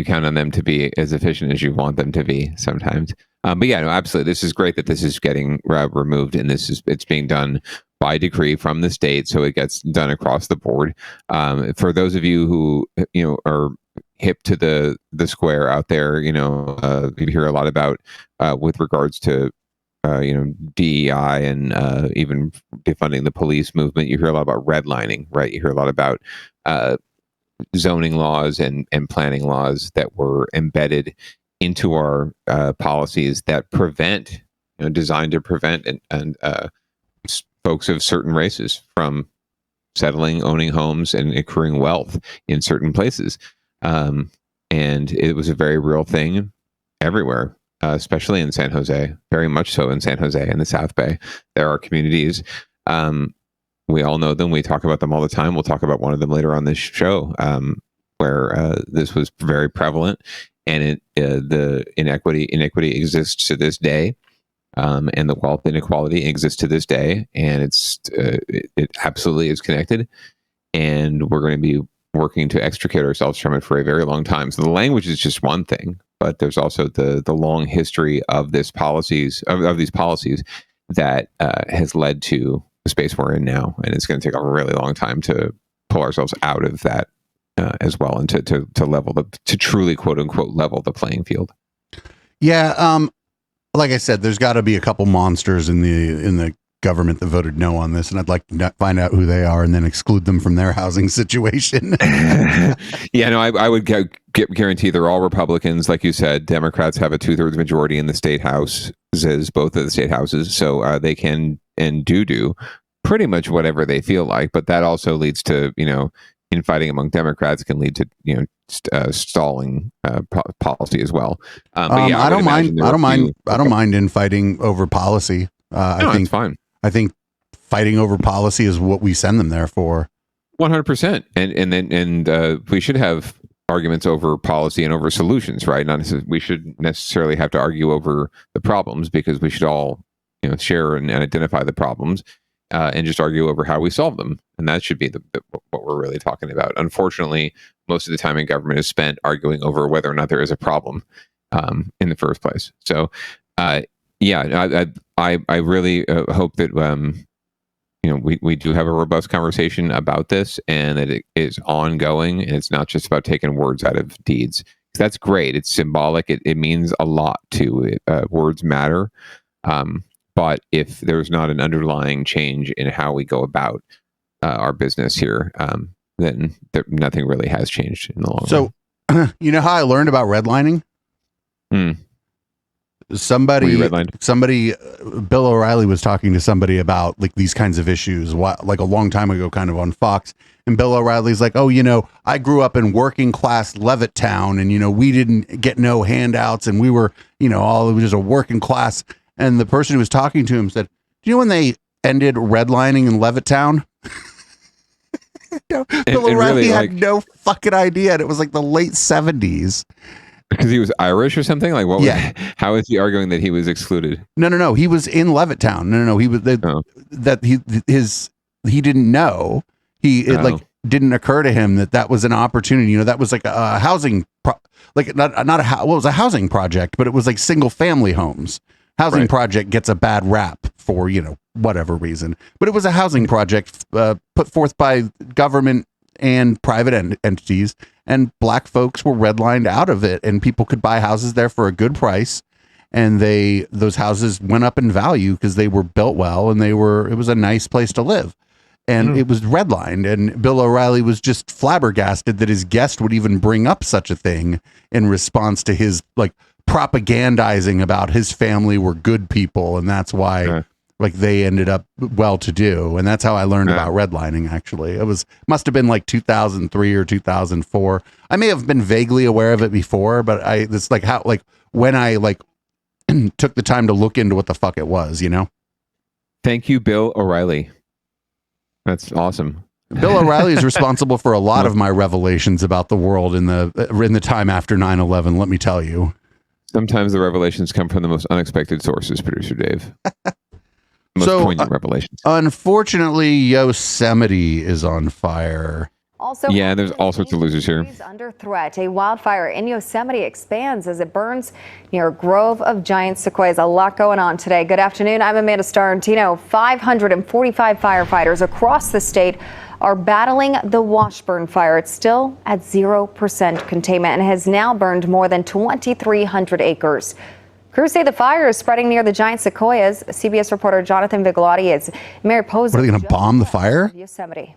count on them to be as efficient as you want them to be sometimes? But yeah, no, absolutely. This is great that this is getting removed, and it's being done by decree from the state, so it gets done across the board. For those of you who are hip to the square out there, you hear a lot about with regards to DEI and even defunding the police movement. You hear a lot about redlining, right? You hear a lot about zoning laws and planning laws that were embedded into our policies that designed to prevent and folks of certain races from settling, owning homes, and accruing wealth in certain places. And it was a very real thing everywhere, especially in San Jose, very much so in San Jose and the South Bay. There are communities. We all know them. We talk about them all the time. We'll talk about one of them later on this show, where this was very prevalent. And the inequity exists to this day, and the wealth inequality exists to this day, and it absolutely is connected. And we're going to be working to extricate ourselves from it for a very long time. So the language is just one thing, but there's also the long history of these policies that has led to the space we're in now, and it's going to take a really long time to pull ourselves out of that. As well, and to level to truly quote unquote level the playing field. Yeah, like I said, there's got to be a couple monsters in the government that voted no on this, and I'd like to find out who they are and then exclude them from their housing situation. Yeah, no, I would guarantee they're all Republicans, like you said. Democrats have a 2/3 majority in the state house, both of the state houses, so they can and do pretty much whatever they feel like. But that also leads to infighting among Democrats can lead to stalling policy as well. But yeah, I don't mind infighting over policy. I think it's fine. I think fighting over policy is what we send them there for. 100%. And we should have arguments over policy and over solutions, right? We should necessarily have to argue over the problems, because we should all share and identify the problems. And just argue over how we solve them. And that should be what we're really talking about. Unfortunately, most of the time in government is spent arguing over whether or not there is a problem in the first place. So, I really hope that, we do have a robust conversation about this, and that it is ongoing, and it's not just about taking words out of deeds. That's great. It's symbolic. It means a lot to it. Words matter. But if there's not an underlying change in how we go about our business here, then nothing really has changed in the long run. So, you know how I learned about redlining? Somebody, Bill O'Reilly was talking to somebody about like these kinds of issues, like a long time ago, kind of on Fox. And Bill O'Reilly's like, oh, I grew up in working class Levittown, and we didn't get no handouts, and we were, it was just a working class. And the person who was talking to him said, do you know when they ended redlining in Levittown? Bill O'Reilly had no fucking idea. And it was like the late 70s. Because he was Irish or something? Like what? Yeah. How is he arguing that he was excluded? No. He was in Levittown. No. He was he didn't know. It didn't occur to him that was an opportunity. That was like a housing, was a housing project, but it was like single family homes. Housing project gets a bad rap for whatever reason, but it was a housing project put forth by government and private entities, and black folks were redlined out of it, and people could buy houses there for a good price, and those houses went up in value because they were built well, and it was a nice place to live, and it was redlined, and Bill O'Reilly was just flabbergasted that his guest would even bring up such a thing in response to his propagandizing about his family were good people, and that's why they ended up well-to-do. And that's how I learned about redlining. Actually, must have been like 2003 or 2004. I may have been vaguely aware of it before, but it's like when I took the time to look into what the fuck it was, Thank you, Bill O'Reilly. That's awesome. Bill O'Reilly is responsible for a lot of my revelations about the world in the time after 9/11. Let me tell you. Sometimes the revelations come from the most unexpected sources, Producer Dave. Most poignant revelations. Unfortunately, Yosemite is on fire. Also, there's all sorts of losers here. Under threat. A wildfire in Yosemite expands as it burns near a grove of giant sequoias. A lot going on today. Good afternoon. I'm Amanda Starantino. 545 firefighters across the state are battling the Washburn fire. It's still at 0% containment and has now burned more than 2,300 acres. Crews say the fire is spreading near the giant sequoias. CBS reporter Jonathan Vigalotti is Mary Posen. What, are they going to bomb the fire? Yosemite.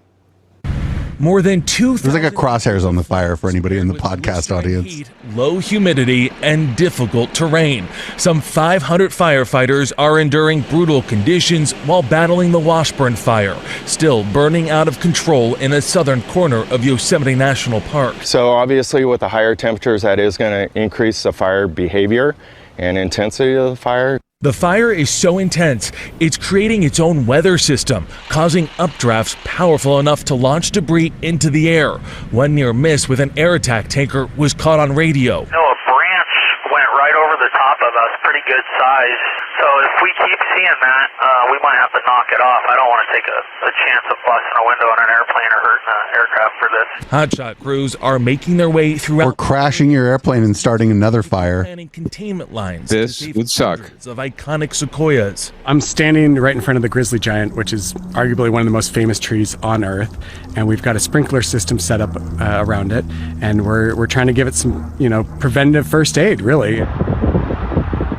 More than 2,000. There's like a crosshairs on the fire for anybody in the podcast audience. Heat, low humidity, and difficult terrain. Some 500 firefighters are enduring brutal conditions while battling the Washburn fire, still burning out of control in a southern corner of Yosemite National Park. So obviously with the higher temperatures, that is going to increase the fire behavior and intensity of the fire. The fire is so intense, it's creating its own weather system, causing updrafts powerful enough to launch debris into the air. One near miss with an air attack tanker was caught on radio. No, a branch went right over the top of us, pretty good size. So if we keep seeing that, we might have to knock it off. I don't want to take a chance of busting a window on an airplane or hurting an aircraft for this. Hotshot crews are making their way throughout. Or crashing your airplane and starting another fire. Planning containment lines. This would suck. Of iconic sequoias. I'm standing right in front of the grizzly giant, which is arguably one of the most famous trees on Earth, and we've got a sprinkler system set up around it, and we're trying to give it some, preventative first aid, really.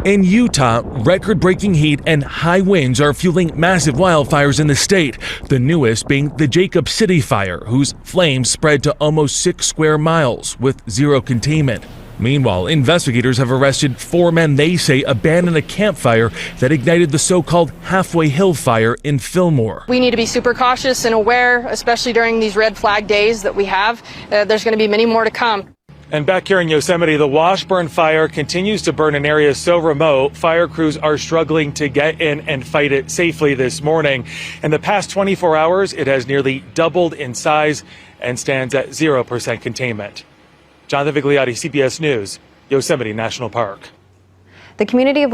In Utah, record-breaking heat and high winds are fueling massive wildfires in the state, the newest being the Jacob City fire, whose flames spread to almost 6 square miles with zero containment. Meanwhile, investigators have arrested 4 men they say abandoned a campfire that ignited the so-called Halfway Hill fire in Fillmore. We need to be super cautious and aware, especially during these red flag days that we have. There's going to be many more to come. And back here in Yosemite, the Washburn fire continues to burn in areas so remote, fire crews are struggling to get in and fight it safely this morning. In the past 24 hours, it has nearly doubled in size and stands at 0% containment. Jonathan Vigliotti, CBS News, Yosemite National Park. The community of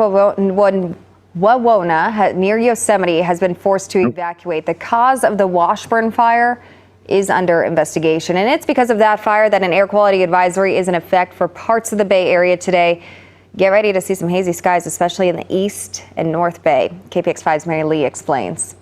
Wawona near Yosemite has been forced to evacuate. The cause of the Washburn fire is under investigation, and it's because of that fire that an air quality advisory is in effect for parts of the Bay Area today. Get ready to see some hazy skies, especially in the East and North Bay. KPX5's Mary Lee explains.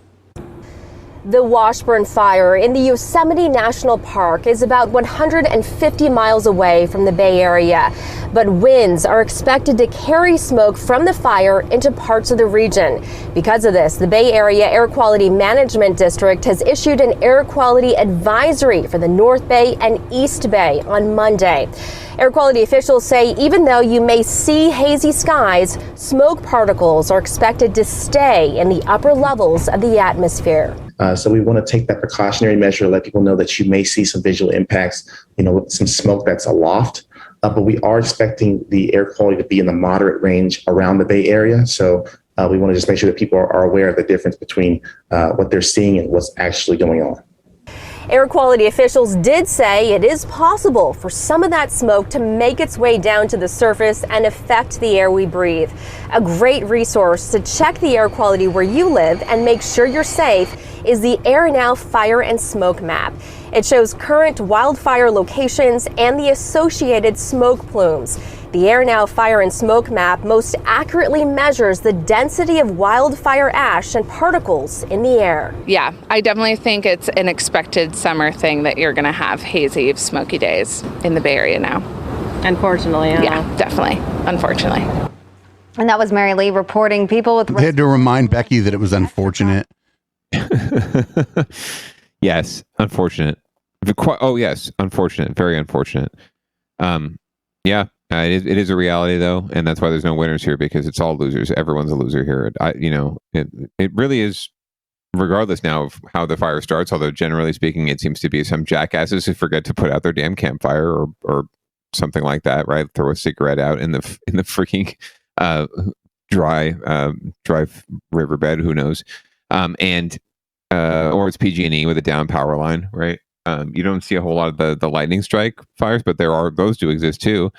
The Washburn Fire in the Yosemite National Park is about 150 miles away from the Bay Area, but winds are expected to carry smoke from the fire into parts of the region. Because of this, the Bay Area Air Quality Management District has issued an air quality advisory for the North Bay and East Bay on Monday. Air quality officials say even though you may see hazy skies, smoke particles are expected to stay in the upper levels of the atmosphere. So we want to take that precautionary measure, let people know that you may see some visual impacts, with some smoke that's aloft. But we are expecting the air quality to be in the moderate range around the Bay Area. So we want to just make sure that people are aware of the difference between what they're seeing and what's actually going on. Air quality officials did say it is possible for some of that smoke to make its way down to the surface and affect the air we breathe. A great resource to check the air quality where you live and make sure you're safe is the Air Now Fire and Smoke Map. It shows current wildfire locations and the associated smoke plumes. The Air Now Fire and Smoke Map most accurately measures the density of wildfire ash and particles in the air. Yeah, I definitely think it's an expected summer thing that you're going to have hazy, smoky days in the Bay Area now. Unfortunately, yeah, definitely. Unfortunately. And that was Mary Lee reporting people with... They had to remind Becky that it was unfortunate. Yes, unfortunate. Oh, yes, unfortunate. Very unfortunate. Yeah, it is a reality, though, and that's why there's no winners here, because it's all losers. Everyone's a loser here. It really is, regardless now of how the fire starts, although generally speaking, it seems to be some jackasses who forget to put out their damn campfire or something like that, right? Throw a cigarette out in the freaking dry riverbed, who knows? Or it's PG&E with a down power line, right? You don't see a whole lot of the lightning strike fires, but those do exist too.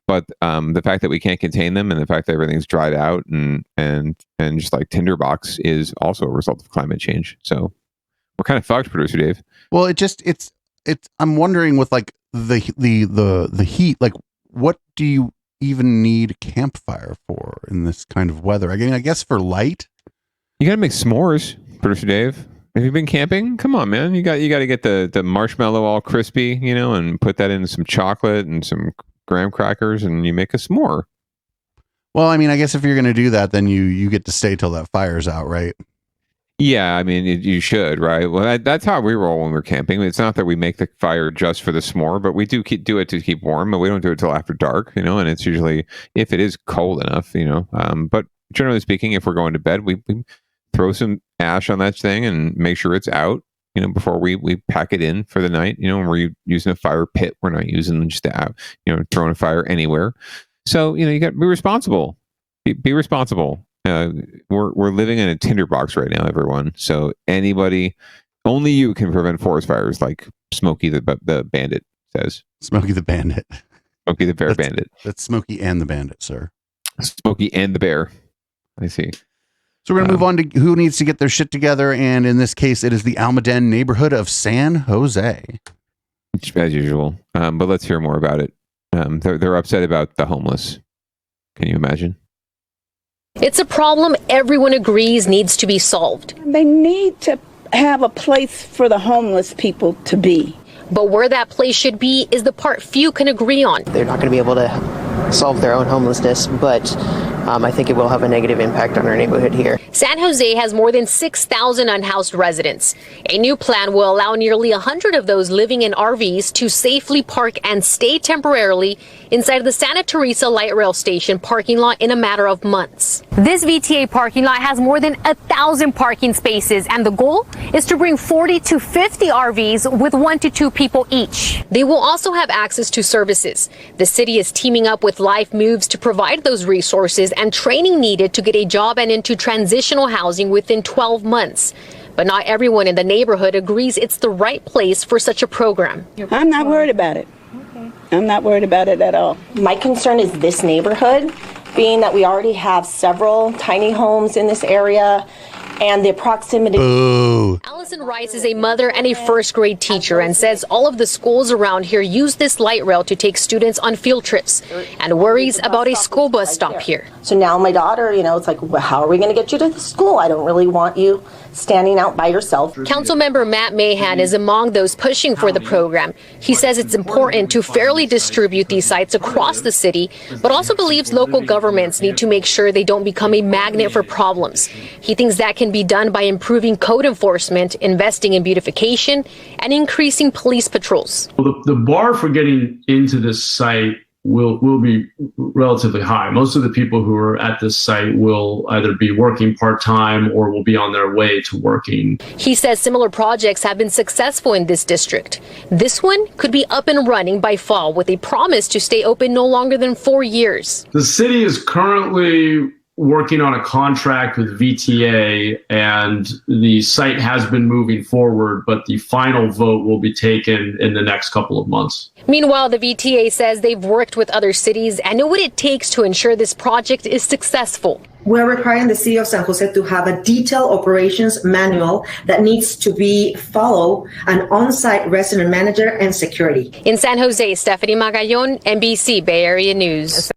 But the fact that we can't contain them and the fact that everything's dried out and just like tinderbox is also a result of climate change. So we're kind of fucked, producer Dave. Well, it's I'm wondering with like the heat, like what do you even need a campfire for in this kind of weather? I mean, I guess for light. You gotta make s'mores, producer Dave. Have you been camping? Come on, man. You got to get the marshmallow all crispy, and put that in some chocolate and some graham crackers, and you make a s'more. Well, I mean, I guess if you're going to do that, then you get to stay till that fire's out, right? Yeah, I mean, you should, right? Well, that's how we roll when we're camping. It's not that we make the fire just for the s'more, but we do do it to keep warm, but we don't do it till after dark, and it's usually, if it is cold enough, but generally speaking, if we're going to bed, we throw some ash on that thing and make sure it's out, before we pack it in for the night, and we're using a fire pit. We're not using just throwing a fire anywhere. So, you got to be responsible. Be responsible. We're living in a tinderbox right now, everyone. So only you can prevent forest fires, like Smokey the Bandit says. Smokey the Bandit. Smokey the Bear Bandit. That's Smokey and the Bandit, sir. Smokey and the Bear. I see. So we're going to move on to who needs to get their shit together. And in this case, it is the Almaden neighborhood of San Jose. As usual. But let's hear more about it. They're upset about the homeless. Can you imagine? It's a problem everyone agrees needs to be solved. They need to have a place for the homeless people to be. But where that place should be is the part few can agree on. They're not going to be able to solve their own homelessness, but I think it will have a negative impact on our neighborhood here. San Jose has more than 6,000 unhoused residents. A new plan will allow nearly 100 of those living in RVs to safely park and stay temporarily inside the Santa Teresa light rail station parking lot in a matter of months. This VTA parking lot has more than 1,000 parking spaces, and the goal is to bring 40 to 50 RVs with 1 to 2 people each. They will also have access to services. The city is teaming up with Life Moves to provide those resources and training needed to get a job and into transitional housing within 12 months. But not everyone in the neighborhood agrees it's the right place for such a program. I'm not worried about it. I'm not worried about it at all. My concern is this neighborhood, being that we already have several tiny homes in this area and the proximity. Boo. Allison Rice is a mother and a first grade teacher and says all of the schools around here use this light rail to take students on field trips and worries about a school bus stop here. So now my daughter, it's like, well, how are we going to get you to the school? I don't really want you standing out by yourself. Councilmember Matt Mahan is among those pushing for the program. He says it's important to fairly distribute these sites across the city, but also believes local governments need to make sure they don't become a magnet for problems. He thinks that can be done by improving code enforcement, investing in beautification, and increasing police patrols. Well, the bar for getting into this site will be relatively high. Most of the people who are at this site will either be working part-time or will be on their way to working. He says similar projects have been successful in this district. This one could be up and running by fall with a promise to stay open no longer than 4 years. The city is currently working on a contract with VTA, and the site has been moving forward, but the final vote will be taken in the next couple of months. Meanwhile, the VTA says they've worked with other cities and know what it takes to ensure this project is successful. We're requiring the city of San Jose to have a detailed operations manual that needs to be followed, an on-site resident manager and security. In San Jose, Stephanie Magallon, NBC Bay Area News.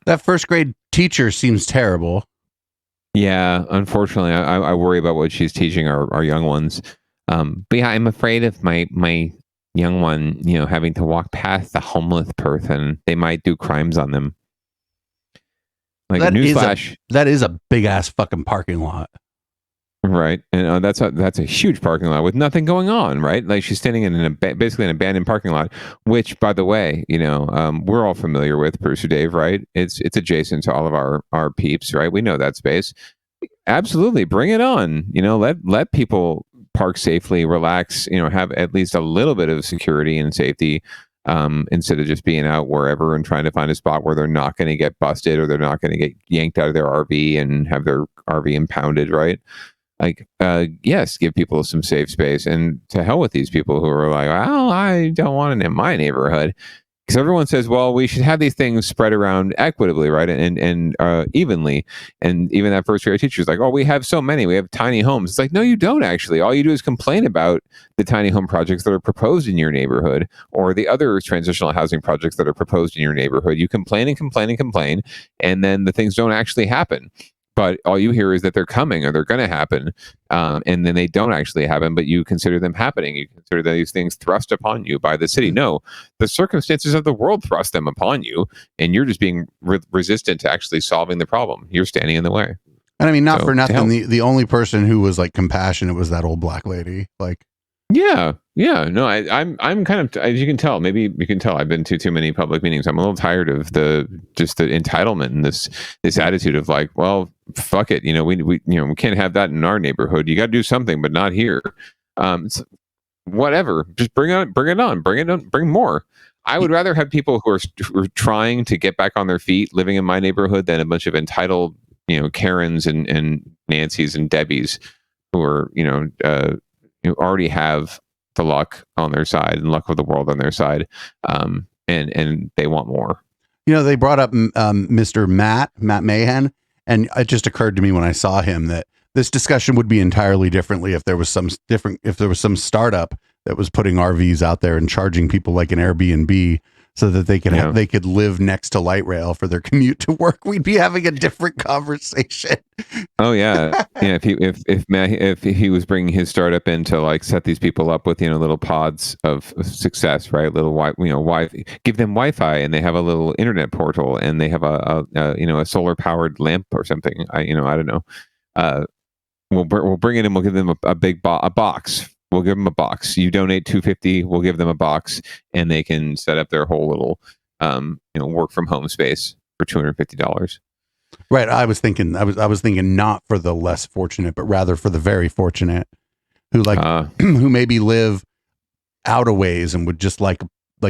That first grade teacher seems terrible. Yeah, unfortunately, I worry about what she's teaching our young ones. But yeah, I'm afraid of my young one, having to walk past a homeless person. They might do crimes on them. Like newsflash, that is a big ass fucking parking lot. Right, and that's a huge parking lot with nothing going on, right? Like she's standing in basically an abandoned parking lot, which, by the way, we're all familiar with, Producer Dave, right? It's adjacent to all of our peeps, right? We know that space. Absolutely, bring it on. Let people park safely, relax. Have at least a little bit of security and safety, instead of just being out wherever and trying to find a spot where they're not going to get busted or they're not going to get yanked out of their RV and have their RV impounded, right? Like, yes, give people some safe space, and to hell with these people who are like, well, I don't want it in my neighborhood. Because everyone says, well, we should have these things spread around equitably, right? And evenly. And even that first grade teacher is like, oh, we have so many. We have tiny homes. It's like, no, you don't actually. All you do is complain about the tiny home projects that are proposed in your neighborhood or the other transitional housing projects that are proposed in your neighborhood. You complain and complain and complain, and then the things don't actually happen. But all you hear is that they're coming or they're going to happen, and then they don't actually happen, but you consider them happening. You consider these things thrust upon you by the city. No, the circumstances of the world thrust them upon you, and you're just being resistant to actually solving the problem. You're standing in the way. And I mean, not for nothing, the only person who was like compassionate was that old black lady. Like, yeah. No, I'm kind of, as you can tell, maybe you can tell, I've been to too many public meetings. I'm a little tired of the entitlement and this attitude of like, well, fuck it, we can't have that in our neighborhood. You got to do something, but not here. Whatever, just bring it on, bring more. I would rather have people who are trying to get back on their feet living in my neighborhood than a bunch of entitled, Karens and Nancys and Debbies who are, who already have the luck on their side and luck of the world on their side, and they want more. They brought up Mr. Matt Mahan, and it just occurred to me when I saw him that this discussion would be entirely differently if there was some startup that was putting RVs out there and charging people like an Airbnb so that they could live next to light rail for their commute to work. We'd be having a different conversation. Oh yeah, yeah. If he was bringing his startup in to like set these people up with little pods of success, right? Give them Wi-Fi, and they have a little internet portal, and they have a solar powered lamp or something. I don't know. We'll bring it in. We'll give them a big box. We'll give them a box. You donate $250, we'll give them a box, and they can set up their whole little, work from home space for $250. Right. I was thinking not for the less fortunate, but rather for the very fortunate who who maybe live out a ways and would just like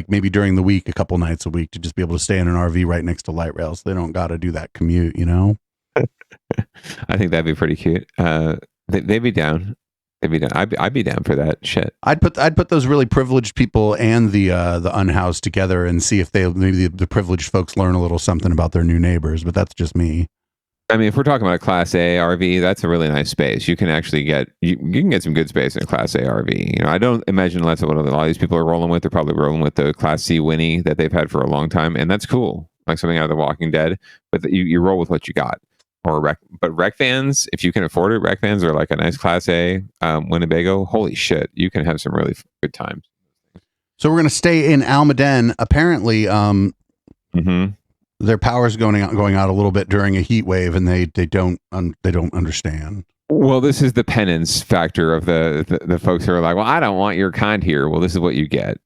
maybe during the week, a couple nights a week, to just be able to stay in an RV right next to light rails. So they don't got to do that commute, I think that'd be pretty cute. They'd be down. I'd be down for that shit. I'd put those really privileged people and the unhoused together and see if maybe the privileged folks learn a little something about their new neighbors. But that's just me. I mean, if we're talking about a Class A RV, that's a really nice space. You can actually get you can get some good space in a Class A RV. You know, I don't imagine that's what a lot of these people are rolling with. They're probably rolling with the Class C Winnie that they've had for a long time, and that's cool, like something out of The Walking Dead. But you roll with what you got. Or rec vans, if you can afford it, rec vans are like a nice Class A Winnebago. Holy shit, you can have some really good times. So we're gonna stay in Almaden. Apparently, their power's going out a little bit during a heat wave, and they don't understand. Well, this is the penance factor of the folks who are like, well, I don't want your kind here. Well, this is what you get.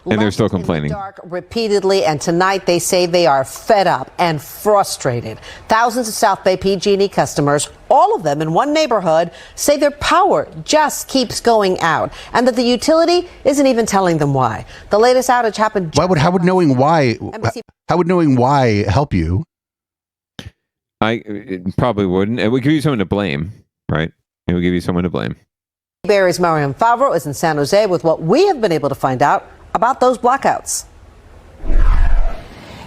And they're still complaining. Dark repeatedly, and tonight they say they are fed up and frustrated. Thousands of South Bay PG&E customers, all of them in one neighborhood, say their power just keeps going out, and that the utility isn't even telling them why. The latest outage happened. How would knowing why help you? It probably wouldn't. It would give you someone to blame, right? It would give you someone to blame. Barry's Mariam Favreau is in San Jose with what we have been able to find out about those blackouts.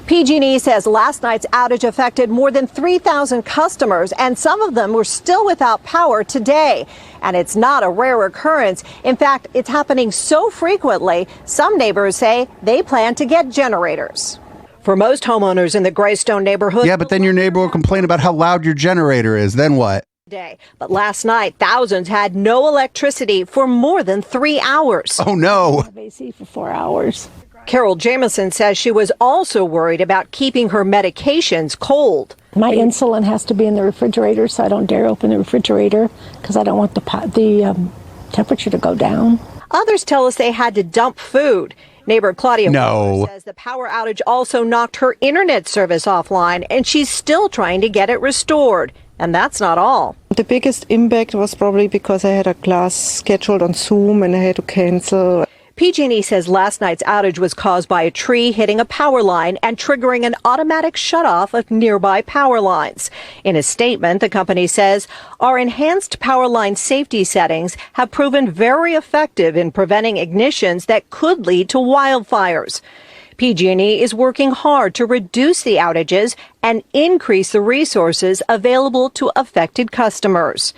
PG&E says last night's outage affected more than 3,000 customers, and some of them were still without power today. And it's not a rare occurrence. In fact, it's happening so frequently, some neighbors say they plan to get generators. For most homeowners in the Greystone neighborhood. Yeah, but then your neighbor will complain about how loud your generator is. Then what? But last night, thousands had no electricity for more than 3 hours. Oh, no. AC for 4 hours. Carol Jamison says she was also worried about keeping her medications cold. My insulin has to be in the refrigerator, so I don't dare open the refrigerator because I don't want the temperature to go down. Others tell us they had to dump food. Neighbor Claudia says the power outage also knocked her internet service offline, and she's still trying to get it restored. And that's not all. The biggest impact was probably because I had a class scheduled on Zoom and I had to cancel. PG&E says last night's outage was caused by a tree hitting a power line and triggering an automatic shutoff of nearby power lines. In a statement, the company says our enhanced power line safety settings have proven very effective in preventing ignitions that could lead to wildfires. PG&E is working hard to reduce the outages and increase the resources available to affected customers.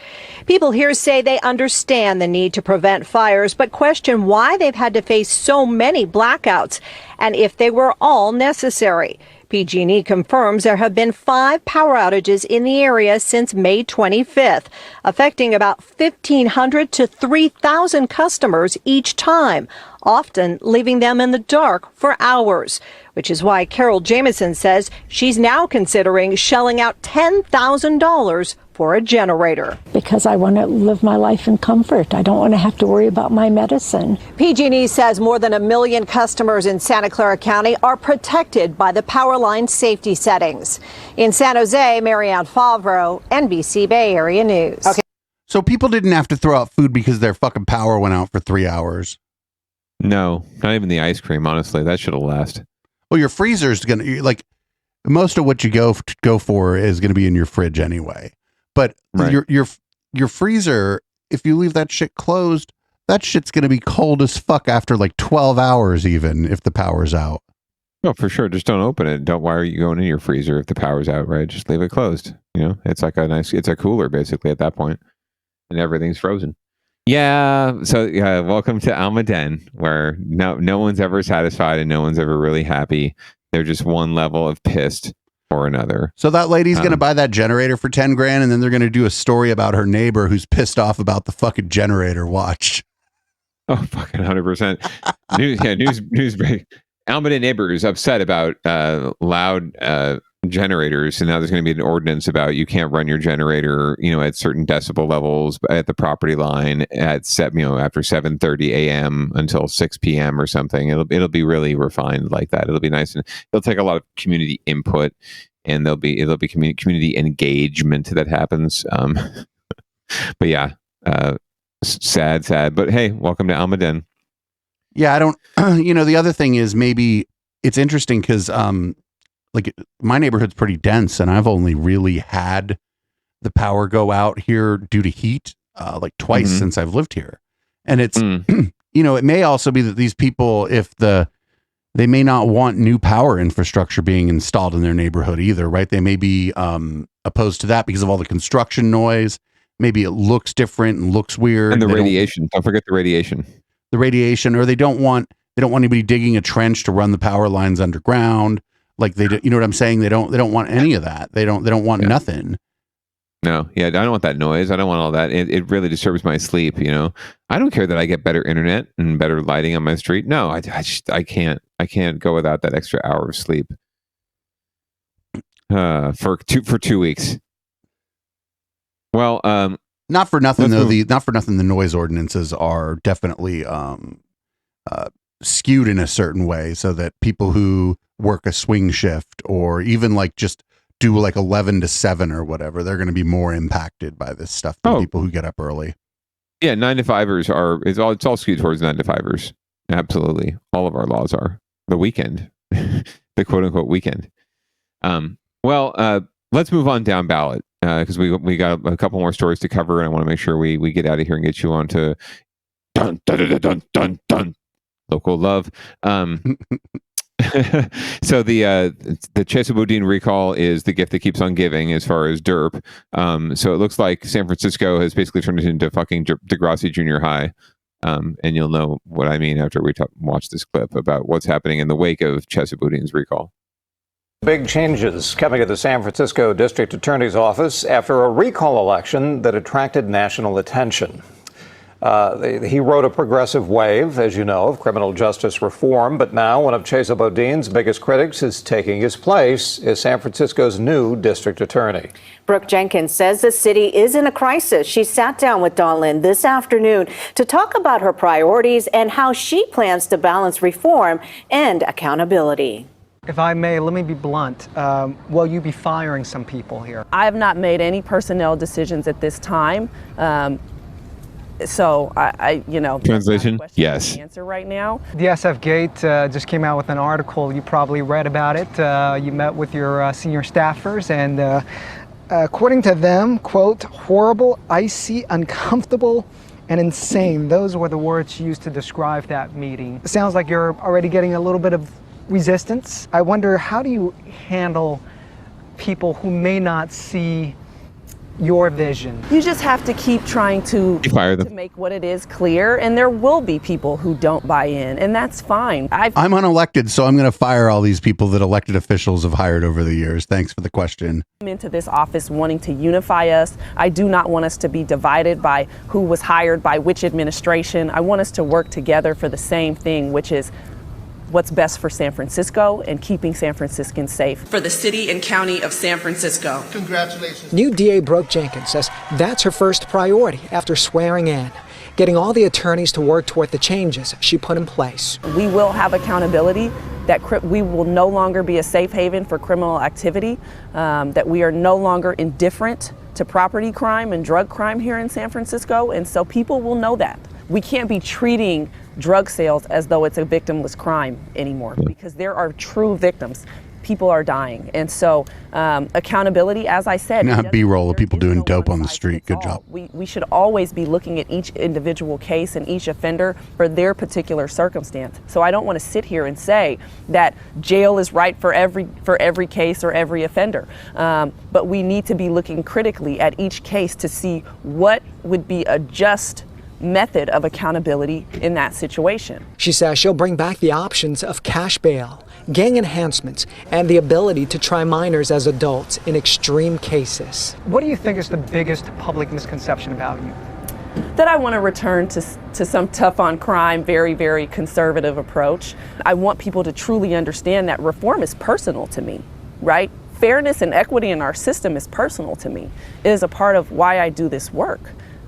People here say they understand the need to prevent fires, but question why they've had to face so many blackouts and if they were all necessary. PG&E confirms there have been 5 power outages in the area since May 25th, affecting about 1,500 to 3,000 customers each time, often leaving them in the dark for hours, which is why Carol Jamison says she's now considering shelling out $10,000 for a generator. Because I want to live my life in comfort. I don't want to have to worry about my medicine. PG&E says more than 1 million customers in Santa Clara County are protected by the power line safety settings. In San Jose, Marianne Favreau, NBC Bay Area News. Okay. So people didn't have to throw out food because their fucking power went out for 3 hours. No, not even the ice cream, honestly. That should have lasted. Well, your freezer's going to, like, most of what you go for is going to be in your fridge anyway. But your freezer, if you leave that shit closed, that shit's going to be cold as fuck after like 12 hours, even if the power's out. Oh, for sure. Just don't open it. Why are you going in your freezer if the power's out, right? Just leave it closed. You know, it's like it's a cooler basically at that point, and everything's frozen. Yeah. So yeah, welcome to Almaden, where no one's ever satisfied and no one's ever really happy. They're just one level of pissed or another. So that lady's going to buy that generator for 10 grand, and then they're going to do a story about her neighbor who's pissed off about the fucking generator. Watch. Oh, fucking 100%. News break. Almaden neighbors upset about loud generators, and now there's going to be an ordinance about you can't run your generator, at certain decibel levels at the property line at after 7:30 a.m. until 6 p.m. or something. It'll be really refined like that. It'll be nice, and it'll take a lot of community input, and there'll be community engagement that happens. But yeah, sad. But hey, welcome to Almaden. Yeah, I don't. The other thing is maybe it's interesting because like my neighborhood's pretty dense, and I've only really had the power go out here due to heat like twice since I've lived here. And it's it may also be that these people, if the they may not want new power infrastructure being installed in their neighborhood either, right? They may be opposed to that because of all the construction noise. Maybe it looks different and looks weird. And the radiation. Don't forget the radiation. The radiation, or they don't want anybody digging a trench to run the power lines underground. Like you know what I'm saying? They don't want any of that. They don't want nothing. No, yeah, I don't want that noise. I don't want all that. It really disturbs my sleep. You know, I don't care that I get better internet and better lighting on my street. No, I can't go without that extra hour of sleep. For 2 weeks. Well, not for nothing though. The noise ordinances are definitely skewed in a certain way, so that people who work a swing shift or even like just do like 11 to 7 or whatever, they're going to be more impacted by this stuff than people who get up early. Yeah, 9 to 5ers it's all skewed towards 9 to 5ers. Absolutely, all of our laws are the weekend, the quote unquote weekend. Let's move on down ballot because we got a couple more stories to cover, and I want to make sure we get out of here and get you on to dun dun dun dun dun dun local love. So the Chesa Boudin recall is the gift that keeps on giving as far as derp. So it looks like San Francisco has basically turned it into fucking Degrassi Junior High. And you'll know what I mean after we watch this clip about what's happening in the wake of Chesa Boudin's recall. Big changes coming to the San Francisco District Attorney's Office after a recall election that attracted national attention. He wrote a progressive wave, as you know, of criminal justice reform, but now one of Chesa Boudin's biggest critics is taking his place as San Francisco's new district attorney. Brooke Jenkins says the city is in a crisis. She sat down with Dawn Lin this afternoon to talk about her priorities and how she plans to balance reform and accountability. If I may, let me be blunt. Will you be firing some people here? I have not made any personnel decisions at this time. So translation, yes. Answer right now. The SF Gate just came out with an article. You probably read about it. You met with your senior staffers, and according to them, quote, horrible, icy, uncomfortable, and insane. Those were the words used to describe that meeting. It sounds like you're already getting a little bit of resistance. I wonder, how do you handle people who may not see your vision? You just have to keep trying to make what it is clear, and there will be people who don't buy in, and that's fine. I'm unelected, so I'm going to fire all these people that elected officials have hired over the years. Thanks for the question. I'm into this office wanting to unify us. I do not want us to be divided by who was hired by which administration. I want us to work together for the same thing, which is what's best for San Francisco and keeping San Franciscans safe. For the city and county of San Francisco. Congratulations. New DA Brooke Jenkins says that's her first priority after swearing in, getting all the attorneys to work toward the changes she put in place. We will have accountability, that we will no longer be a safe haven for criminal activity, that we are no longer indifferent to property crime and drug crime here in San Francisco, and so people will know that. We can't be treating drug sales as though it's a victimless crime anymore, because there are true victims. People are dying. And so accountability, as I said, now B-roll of people doing dope on the street. Good job. We should always be looking at each individual case and each offender for their particular circumstance. So I don't want to sit here and say that jail is right for every case or every offender. But we need to be looking critically at each case to see what would be a just method of accountability in that situation. She says she'll bring back the options of cash bail, gang enhancements, and the ability to try minors as adults in extreme cases. What do you think is the biggest public misconception about you? That I want to return to some tough on crime, very, very conservative approach. I want people to truly understand that reform is personal to me, right? Fairness and equity in our system is personal to me. It is a part of why I do this work.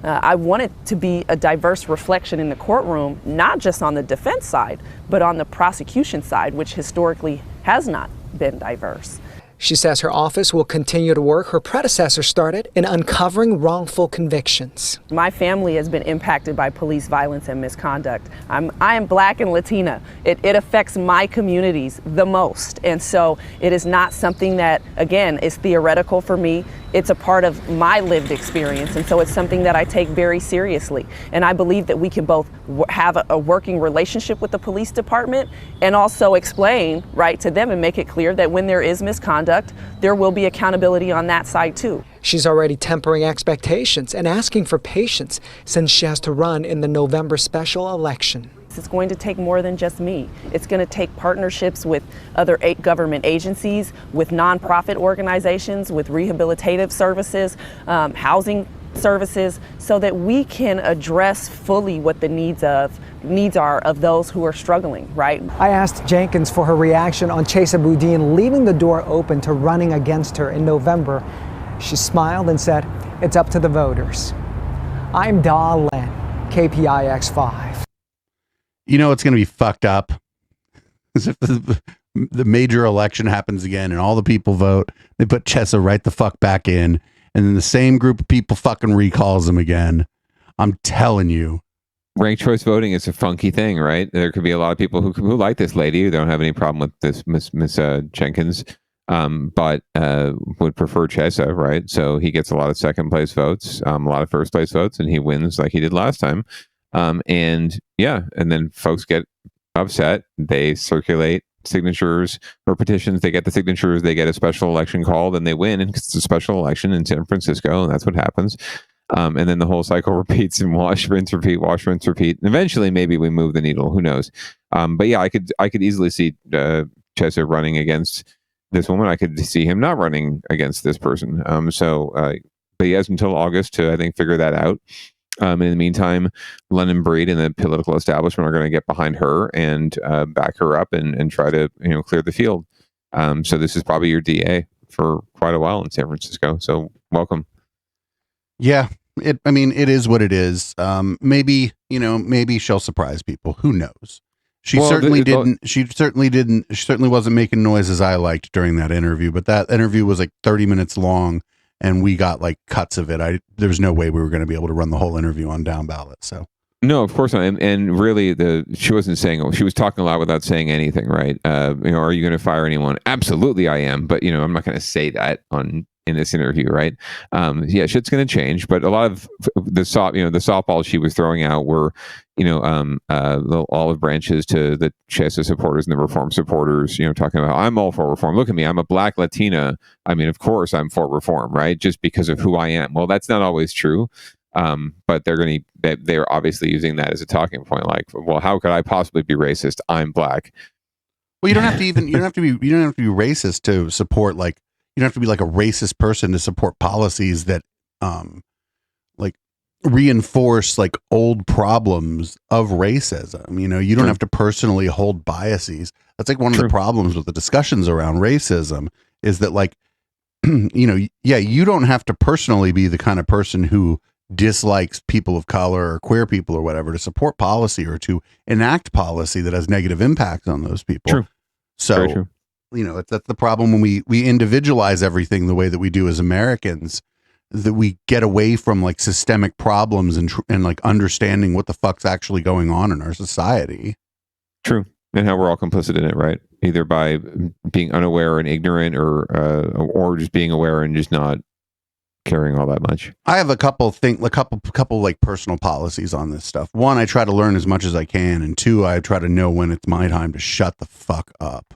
I want it to be a diverse reflection in the courtroom, not just on the defense side, but on the prosecution side, which historically has not been diverse. She says her office will continue to work her predecessor started in uncovering wrongful convictions. My family has been impacted by police violence and misconduct. I am Black and Latina. It affects my communities the most. And so it is not something that, again, is theoretical for me. It's a part of my lived experience. And so it's something that I take very seriously. And I believe that we can both have a working relationship with the police department and also explain, right, to them and make it clear that when there is misconduct, there will be accountability on that side too. She's already tempering expectations and asking for patience since she has to run in the November special election. It's going to take more than just me. It's going to take partnerships with other government agencies, with nonprofit organizations, with rehabilitative services, housing services, so that we can address fully what the needs are of those who are struggling, right? I asked Jenkins for her reaction on Chesa Boudin leaving the door open to running against her in November. She smiled and said, "It's up to the voters." I'm Dallin, KPIX5. You know it's going to be fucked up as if the major election happens again and all the people vote. They put Chesa right the fuck back in, and then the same group of people fucking recalls him again. I'm telling you. Ranked choice voting is a funky thing, right? There could be a lot of people who like this lady, who don't have any problem with this Miss Jenkins, but would prefer Chesa, right? So he gets a lot of second place votes, a lot of first place votes, and he wins like he did last time. And then folks get upset. They circulate signatures or petitions. They get the signatures. They get a special election called, and they win. And it's a special election in San Francisco, and that's what happens. And then the whole cycle repeats and wash, rinse, repeat, wash, rinse, repeat. And eventually, maybe we move the needle. Who knows? But yeah, I could easily see Chesa running against this woman. I could see him not running against this person. But he has until August to, I think, figure that out. In the meantime, London Breed and the political establishment are going to get behind her and back her up and try to clear the field. So this is probably your DA for quite a while in San Francisco. So welcome. Yeah, it is what it is. Maybe she'll surprise people. Who knows? She certainly wasn't making noises I liked during that interview, but that interview was like 30 minutes long. And we got like cuts of it. There's no way we were going to be able to run the whole interview on Downballot. So no, of course not. And really, she wasn't saying. She was talking a lot without saying anything, right? Are you going to fire anyone? Absolutely, I am. But I'm not going to say that in this interview, right? Shit's going to change. But a lot of the softballs she was throwing out were, the olive branches to the Chesa supporters and the reform supporters. Talking about I'm all for reform. Look at me, I'm a Black Latina. I mean, of course I'm for reform, right? Just because of who I am. Well, that's not always true. But they're obviously using that as a talking point. Like, well, how could I possibly be racist? I'm Black. Well, you don't have to be racist to support like. You don't have to be like a racist person to support policies that reinforce like old problems of racism. You don't have to personally hold biases. That's like one of the problems with the discussions around racism is that like, you don't have to personally be the kind of person who dislikes people of color or queer people or whatever to support policy or to enact policy that has negative impacts on those people. True. So, very true. That's the problem when we individualize everything the way that we do as Americans, that we get away from like systemic problems and like understanding what the fuck's actually going on in our society. True. And how we're all complicit in it, right? Either by being unaware and ignorant or just being aware and just not caring all that much. I have a couple like personal policies on this stuff. One, I try to learn as much as I can. And two, I try to know when it's my time to shut the fuck up.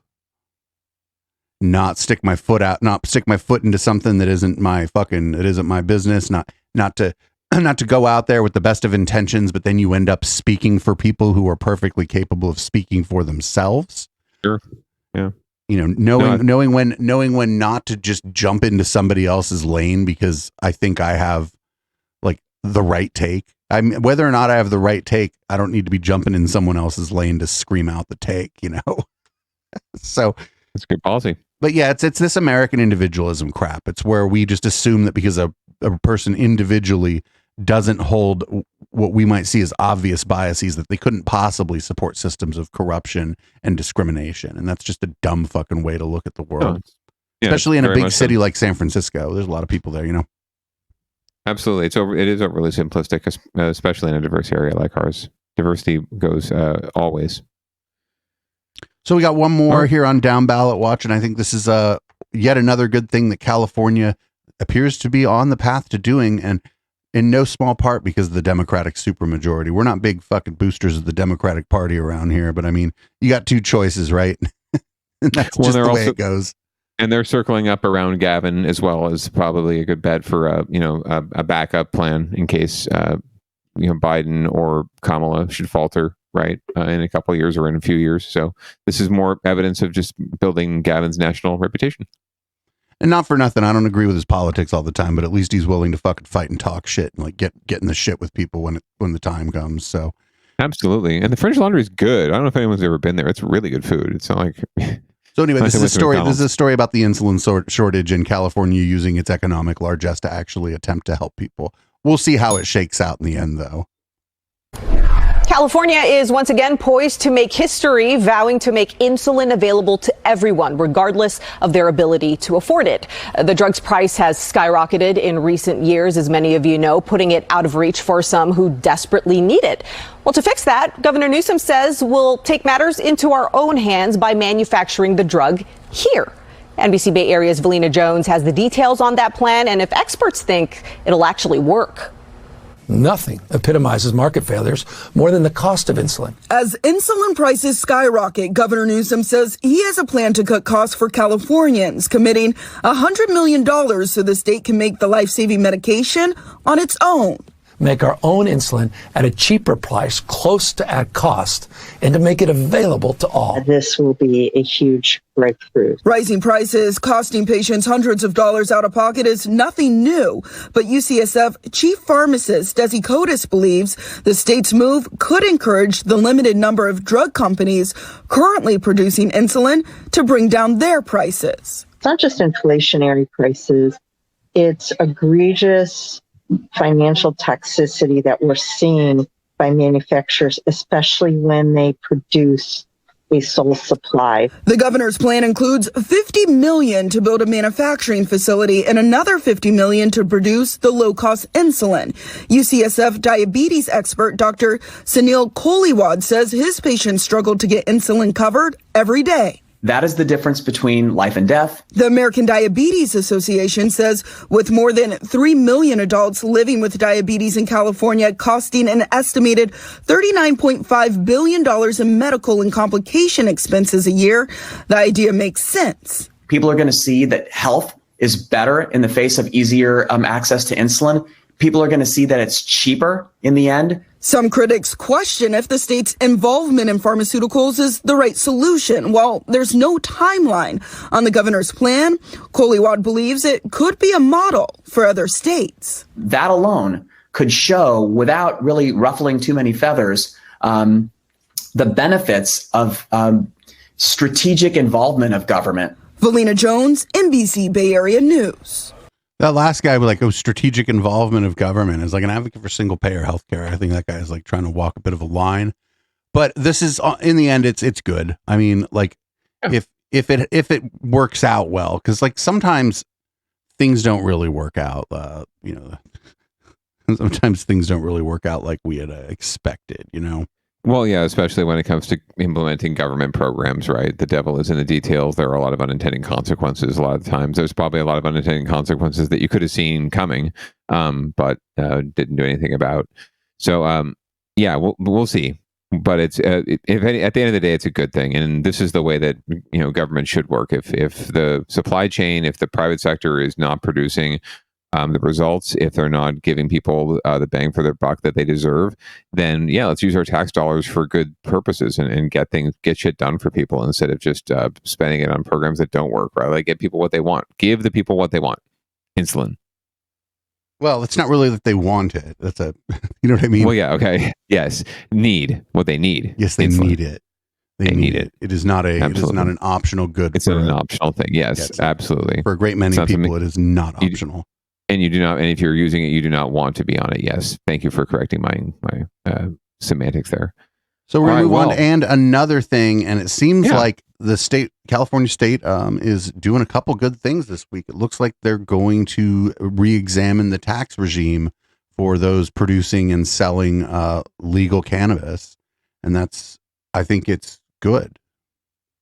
Not stick my foot into something that isn't my business, not to go out there with the best of intentions, but then you end up speaking for people who are perfectly capable of speaking for themselves. Sure. Yeah. Knowing when not to just jump into somebody else's lane because I think I have like the right take. Whether or not I have the right take, I don't need to be jumping in someone else's lane to scream out the take, So that's good policy. But yeah, it's this American individualism crap. It's where we just assume that because a person individually doesn't hold what we might see as obvious biases, that they couldn't possibly support systems of corruption and discrimination. And that's just a dumb fucking way to look at the world. especially in a very big much city so. like San Francisco. There's a lot of people there, Absolutely. It is overly simplistic, especially in a diverse area like ours. Diversity goes always. So we got one more All right. here on Down Ballot Watch, and I think this is yet another good thing that California appears to be on the path to doing, and in no small part because of the Democratic supermajority. We're not big fucking boosters of the Democratic Party around here, but I mean, you got two choices, right? And that's just the way it goes. And they're circling up around Gavin as well as probably a good bet for a backup plan in case Biden or Kamala should falter, right, in a couple of years or in a few years. So this is more evidence of just building Gavin's national reputation. And not for nothing, I don't agree with his politics all the time, but at least he's willing to fucking fight and talk shit and like get in the shit with people when the time comes. So absolutely. And the French Laundry is good. I don't know if anyone's ever been there. It's really good food. It's not like. So anyway, this is a story. This McDonald's. is a story about the insulin shortage in California using its economic largesse to actually attempt to help people. We'll see how it shakes out in the end, though. California is once again poised to make history, vowing to make insulin available to everyone, regardless of their ability to afford it. The drug's price has skyrocketed in recent years, as many of you know, putting it out of reach for some who desperately need it. Well, to fix that, Governor Newsom says we'll take matters into our own hands by manufacturing the drug here. NBC Bay Area's Valina Jones has the details on that plan and if experts think it'll actually work. Nothing epitomizes market failures more than the cost of insulin. As insulin prices skyrocket, Governor Newsom says he has a plan to cut costs for Californians, committing $100 million so the state can make the life-saving medication on its own. Make our own insulin at a cheaper price, close to at cost, and to make it available to all. This will be a huge breakthrough. Rising prices costing patients hundreds of dollars out of pocket is nothing new, but UCSF chief pharmacist Desi Kotis believes the state's move could encourage the limited number of drug companies currently producing insulin to bring down their prices. It's not just inflationary prices, it's egregious financial toxicity that we're seeing by manufacturers, especially when they produce a sole supply. The governor's plan includes $50 million to build a manufacturing facility and another $50 million to produce the low-cost insulin. UCSF diabetes expert Dr. Sunil Koliwad says his patients struggle to get insulin covered every day. That is the difference between life and death. The American Diabetes Association says with more than 3 million adults living with diabetes in California costing an estimated $39.5 billion in medical and complication expenses a year, the idea makes sense. People are going to see that health is better in the face of easier access to insulin. People are going to see that it's cheaper in the end. Some critics question if the state's involvement in pharmaceuticals is the right solution. While there's no timeline on the governor's plan, Koliwad believes it could be a model for other states. That alone could show, without really ruffling too many feathers, the benefits of strategic involvement of government. Valina Jones, NBC Bay Area News. That last guy with strategic involvement of government is like an advocate for single payer healthcare. I think that guy is like trying to walk a bit of a line, but this is in the end, it's good. I mean, if it works out well, because sometimes things don't really work out. Sometimes things don't really work out like we had expected. Well, yeah, especially when it comes to implementing government programs, right? The devil is in the details. There are a lot of unintended consequences. A lot of times, there's probably a lot of unintended consequences that you could have seen coming, but didn't do anything about. So, yeah, we'll see. But it's at the end of the day, it's a good thing, and this is the way that government should work. If the supply chain, if the private sector is not producing the results, if they're not giving people the bang for their buck that they deserve, then yeah, let's use our tax dollars for good purposes and get shit done for people instead of just spending it on programs that don't work, right? Like, get people what they want. Give the people what they want. Insulin. Well, it's not really that they want it. That's you know what I mean? Well, yeah, okay. Yes. Need what they need. Yes, they Insulin. need it. They need it. It is not an optional good. It's not an optional thing. Yes, absolutely. For a great many people, it is not optional. And you do not, and if you're using it, you do not want to be on it. Yes. Thank you for correcting my semantics there. So we're going to move on well. to and another thing, and it seems like the state, California state, is doing a couple good things this week. It looks like they're going to re-examine the tax regime for those producing and selling legal cannabis, and I think it's good.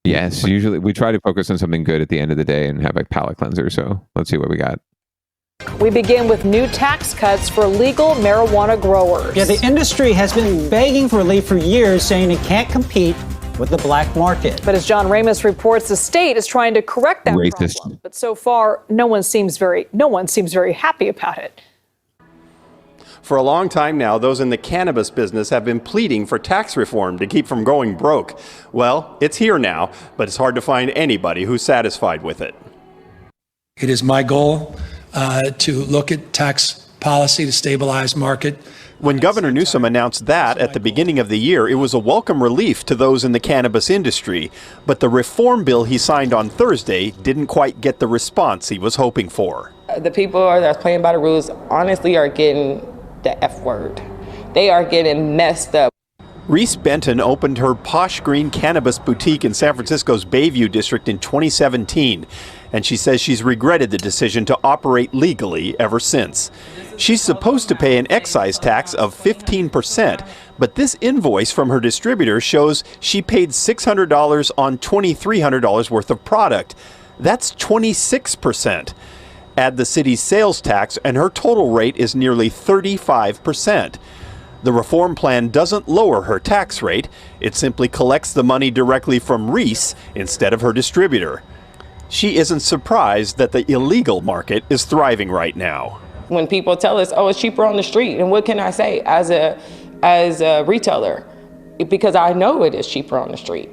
Yes, usually we try to focus on something good at the end of the day and have like palate cleanser. So let's see what we got. We begin with new tax cuts for legal marijuana growers. Yeah, the industry has been begging for relief for years, saying it can't compete with the black market. But as John Ramos reports, the state is trying to correct that problem. But so far, no one seems very happy about it. For a long time now, those in the cannabis business have been pleading for tax reform to keep from going broke. Well, it's here now, but it's hard to find anybody who's satisfied with it. It is my goal to look at tax policy to stabilize market. When Governor Newsom announced that at the beginning of the year, it was a welcome relief to those in the cannabis industry. But the reform bill he signed on Thursday didn't quite get the response he was hoping for. The people that's playing by the rules honestly are getting the F word. They are getting messed up. Reese Benton opened her posh green cannabis boutique in San Francisco's Bayview district in 2017, and she says she's regretted the decision to operate legally ever since. She's supposed to pay an excise tax of 15%, but this invoice from her distributor shows she paid $600 on $2,300 worth of product. That's 26%. Add the city's sales tax, and her total rate is nearly 35%. The reform plan doesn't lower her tax rate. It simply collects the money directly from Reese instead of her distributor. She isn't surprised that the illegal market is thriving right now. When people tell us, oh, it's cheaper on the street, and what can I say as a retailer? Because I know it is cheaper on the street.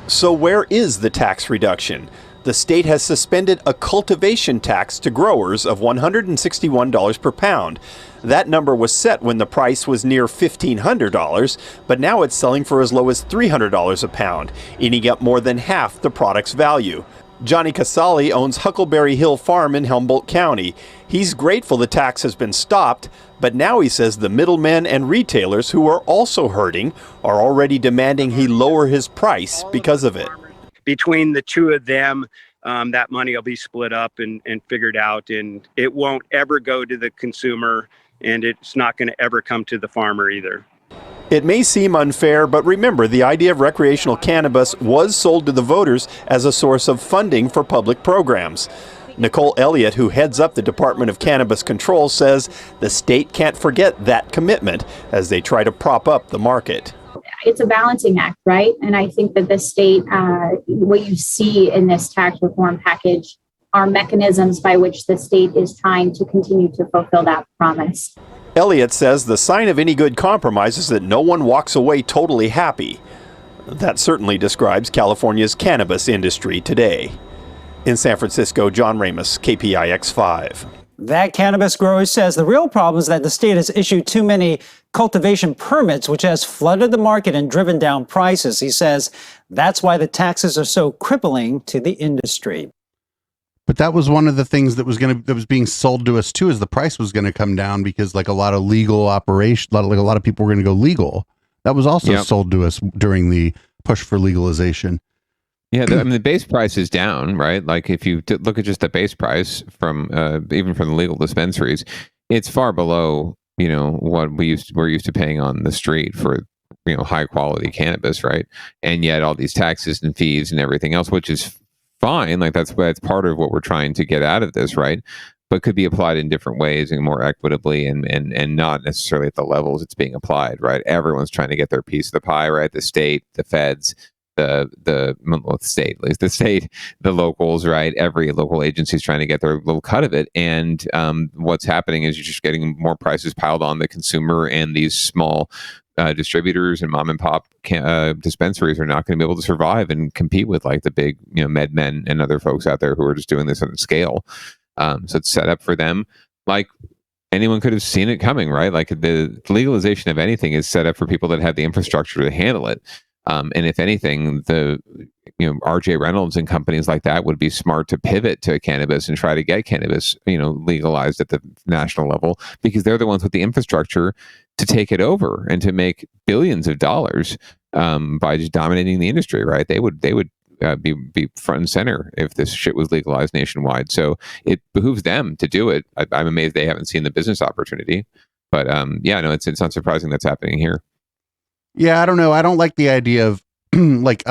So where is the tax reduction? The state has suspended a cultivation tax to growers of $161 per pound. That number was set when the price was near $1,500, but now it's selling for as low as $300 a pound, eating up more than half the product's value. Johnny Casali owns Huckleberry Hill Farm in Humboldt County. He's grateful the tax has been stopped, but now he says the middlemen and retailers who are also hurting are already demanding he lower his price because of it. Between the two of them, that money will be split up and figured out, and it won't ever go to the consumer, and it's not going to ever come to the farmer either. It may seem unfair, but remember, the idea of recreational cannabis was sold to the voters as a source of funding for public programs. Nicole Elliott, who heads up the Department of Cannabis Control, says the state can't forget that commitment as they try to prop up the market. It's a balancing act, right? And I think that the state, what you see in this tax reform package are mechanisms by which the state is trying to continue to fulfill that promise. Elliott says the sign of any good compromise is that no one walks away totally happy. That certainly describes California's cannabis industry today. In San Francisco, John Ramos, KPIX 5. That cannabis grower says the real problem is that the state has issued too many cultivation permits, which has flooded the market and driven down prices. He says that's why the taxes are so crippling to the industry. But that was one of the things that was being sold to us too, is the price was going to come down because like a lot of legal operation, like a lot of people were going to go legal. That was also sold to us during the push for legalization. Yeah, the base price is down, right? Like if you look at just the base price from even from the legal dispensaries, it's far below what we're used to paying on the street for high quality cannabis, right? And yet all these taxes and fees and everything else, which is fine, like that's part of what we're trying to get out of this, right? But could be applied in different ways and more equitably and not necessarily at the levels it's being applied, right? Everyone's trying to get their piece of the pie, right? The state, the feds, the locals, right? Every local agency is trying to get their little cut of it. And what's happening is you're just getting more prices piled on the consumer, and these small distributors and mom and pop dispensaries are not going to be able to survive and compete with like the big, MedMen and other folks out there who are just doing this on a scale. So it's set up for them. Like anyone could have seen it coming, right? Like the legalization of anything is set up for people that have the infrastructure to handle it. And if anything, RJ Reynolds and companies like that would be smart to pivot to cannabis and try to get cannabis, legalized at the national level, because they're the ones with the infrastructure to take it over and to make billions of dollars by just dominating the industry, right? They would be front and center if this shit was legalized nationwide. So it behooves them to do it. I'm amazed they haven't seen the business opportunity, but it's not surprising that's happening here. Yeah, I don't know. I don't like the idea of like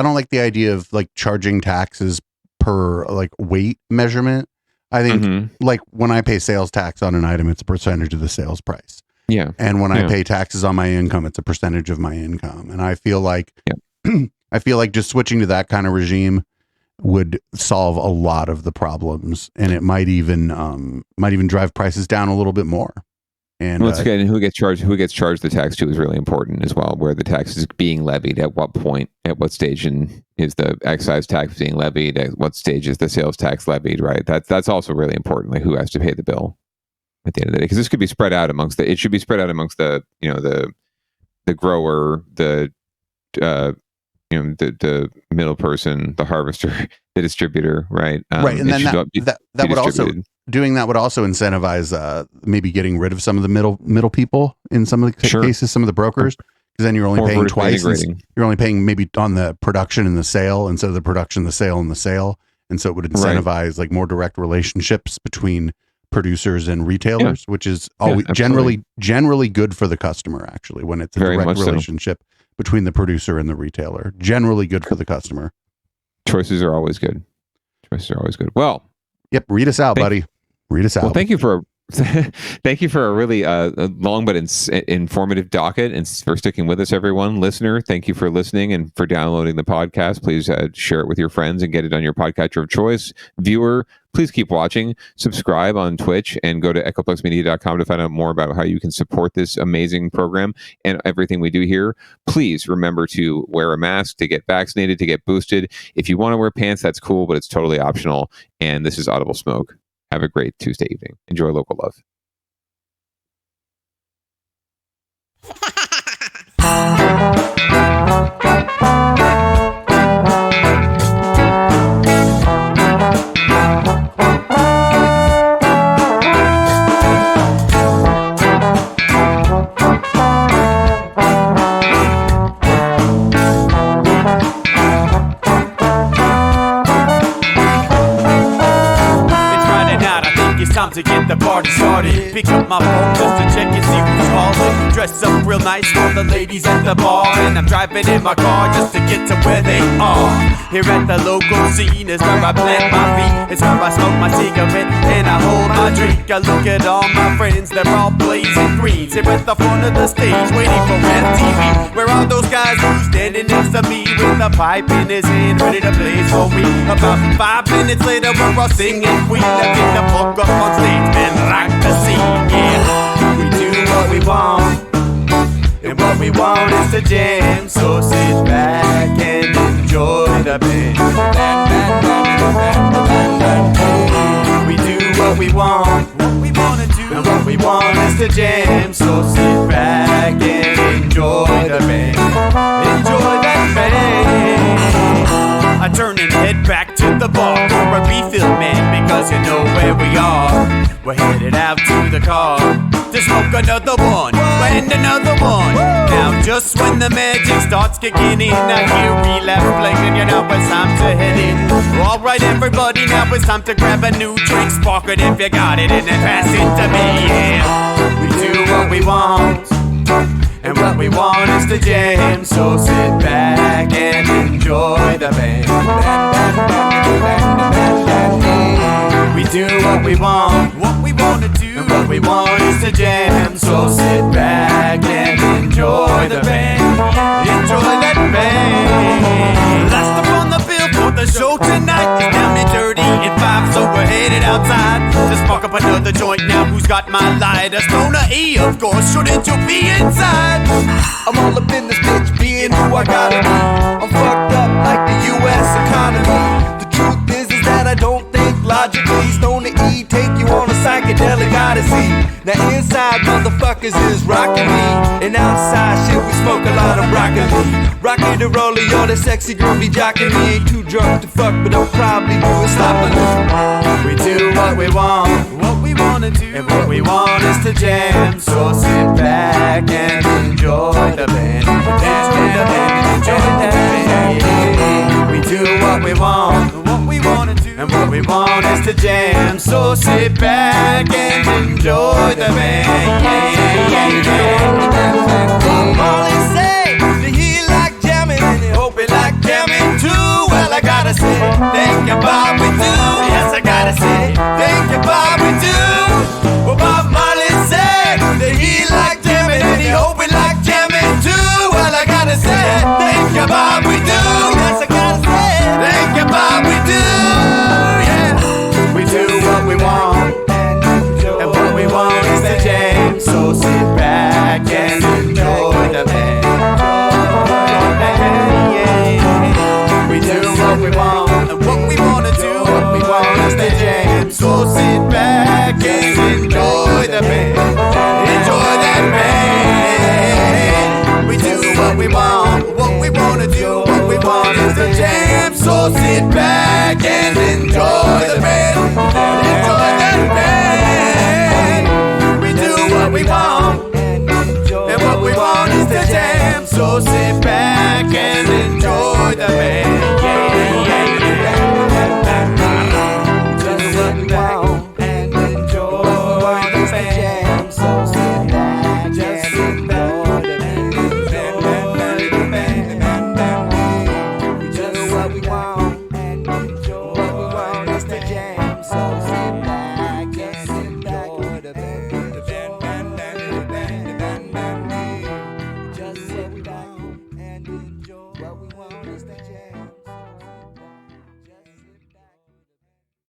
charging taxes per like weight measurement. I think like when I pay sales tax on an item, it's a percentage of the sales price. Yeah. And when I pay taxes on my income, it's a percentage of my income. And I feel like just switching to that kind of regime would solve a lot of the problems, and it might even drive prices down a little bit more. And once again, who gets charged the tax to is really important as well. Where the tax is being levied, at what point, at what stage, and is the excise tax being levied? At what stage is the sales tax levied? Right. That's also really important. Like who has to pay the bill at the end of the day? Because this could be spread out amongst the grower, the middle person, the harvester, the distributor, right? Right, and then that would also doing that would also incentivize maybe getting rid of some of the middle people in some of the cases, some of the brokers, because then you're only paying twice. You're only paying maybe on the production and the sale instead of the production, the sale, and the sale, and so it would incentivize like more direct relationships between producers and retailers, which is always generally good for the customer. Actually, when it's a direct relationship between the producer and the retailer, generally good for the customer. Choices are always good. Well, yep. Read us out, buddy. Read us out. Well, thank you for a really long but informative docket, and for sticking with us, everyone. Listener, thank you for listening and for downloading the podcast. Please share it with your friends and get it on your podcatcher of choice. Viewer, please keep watching. Subscribe on Twitch and go to echopluxmedia.com to find out more about how you can support this amazing program and everything we do here. Please remember to wear a mask, to get vaccinated, to get boosted. If you want to wear pants, that's cool, but it's totally optional. And this is Audible Smoke. Have a great Tuesday evening. Enjoy local love. Time to get the party started. Pick up my phone just to check and see who's calling. Dress up real nice for the ladies at the bar, and I'm driving in my car just to get to where they are. Here at the local scene is where I plant my feet. It's where I smoke my cigarette and I hold my drink. I look at all my friends, they're all blazing greens. Here at the front of the stage, waiting for MTV. Where are those guys who's standing next to me with a pipe in his hand, ready to blaze for me? About 5 minutes later, we're all singing Queen. Let's get the fuck up on stage and rock the scene. Yeah, we do what we want, and what we want is to jam. So sit back and enjoy the band. We do what we want, and what we want is to jam. So sit back and enjoy the band. Enjoy that band. I turn and head back to the bar for a refill, man, because you know where we are. We're headed out to the car to smoke another one and another one. Now just when the magic starts kicking in, I hear relapse playing, you know it's time to head in. Alright everybody, now it's time to grab a new drink. Spark it if you got it and then pass it to me. Yeah, we do what we want, and what we want is to jam. So sit back and enjoy the band. We do what we want to do, and what we want is to jam. So sit back and enjoy the band. Enjoy that band. Last up on the bill for the show tonight is Down and Dirty in 5, so we're headed outside to spark up another joint. Now who's got my lighter? Stoner E, of course. Shouldn't you be inside? I'm all up in this bitch, being who I gotta be. I'm fucked up like the U.S. economy. The truth is that I don't think logically. Stoner E take you on a psychedelic odyssey. Now inside motherfuckers is rockin' me, and outside shit we smoke a lot of broccoli. Rocky the roller, yo, that sexy girl be jockin' me. Ain't too drunk to fuck, but I'll probably do it sloppily. We do what we want, what we wanna do, and what we want is to jam. So sit back and enjoy the band. the band and enjoy the band. We do what we want to do, and what we want is to jam. So sit back and enjoy the band.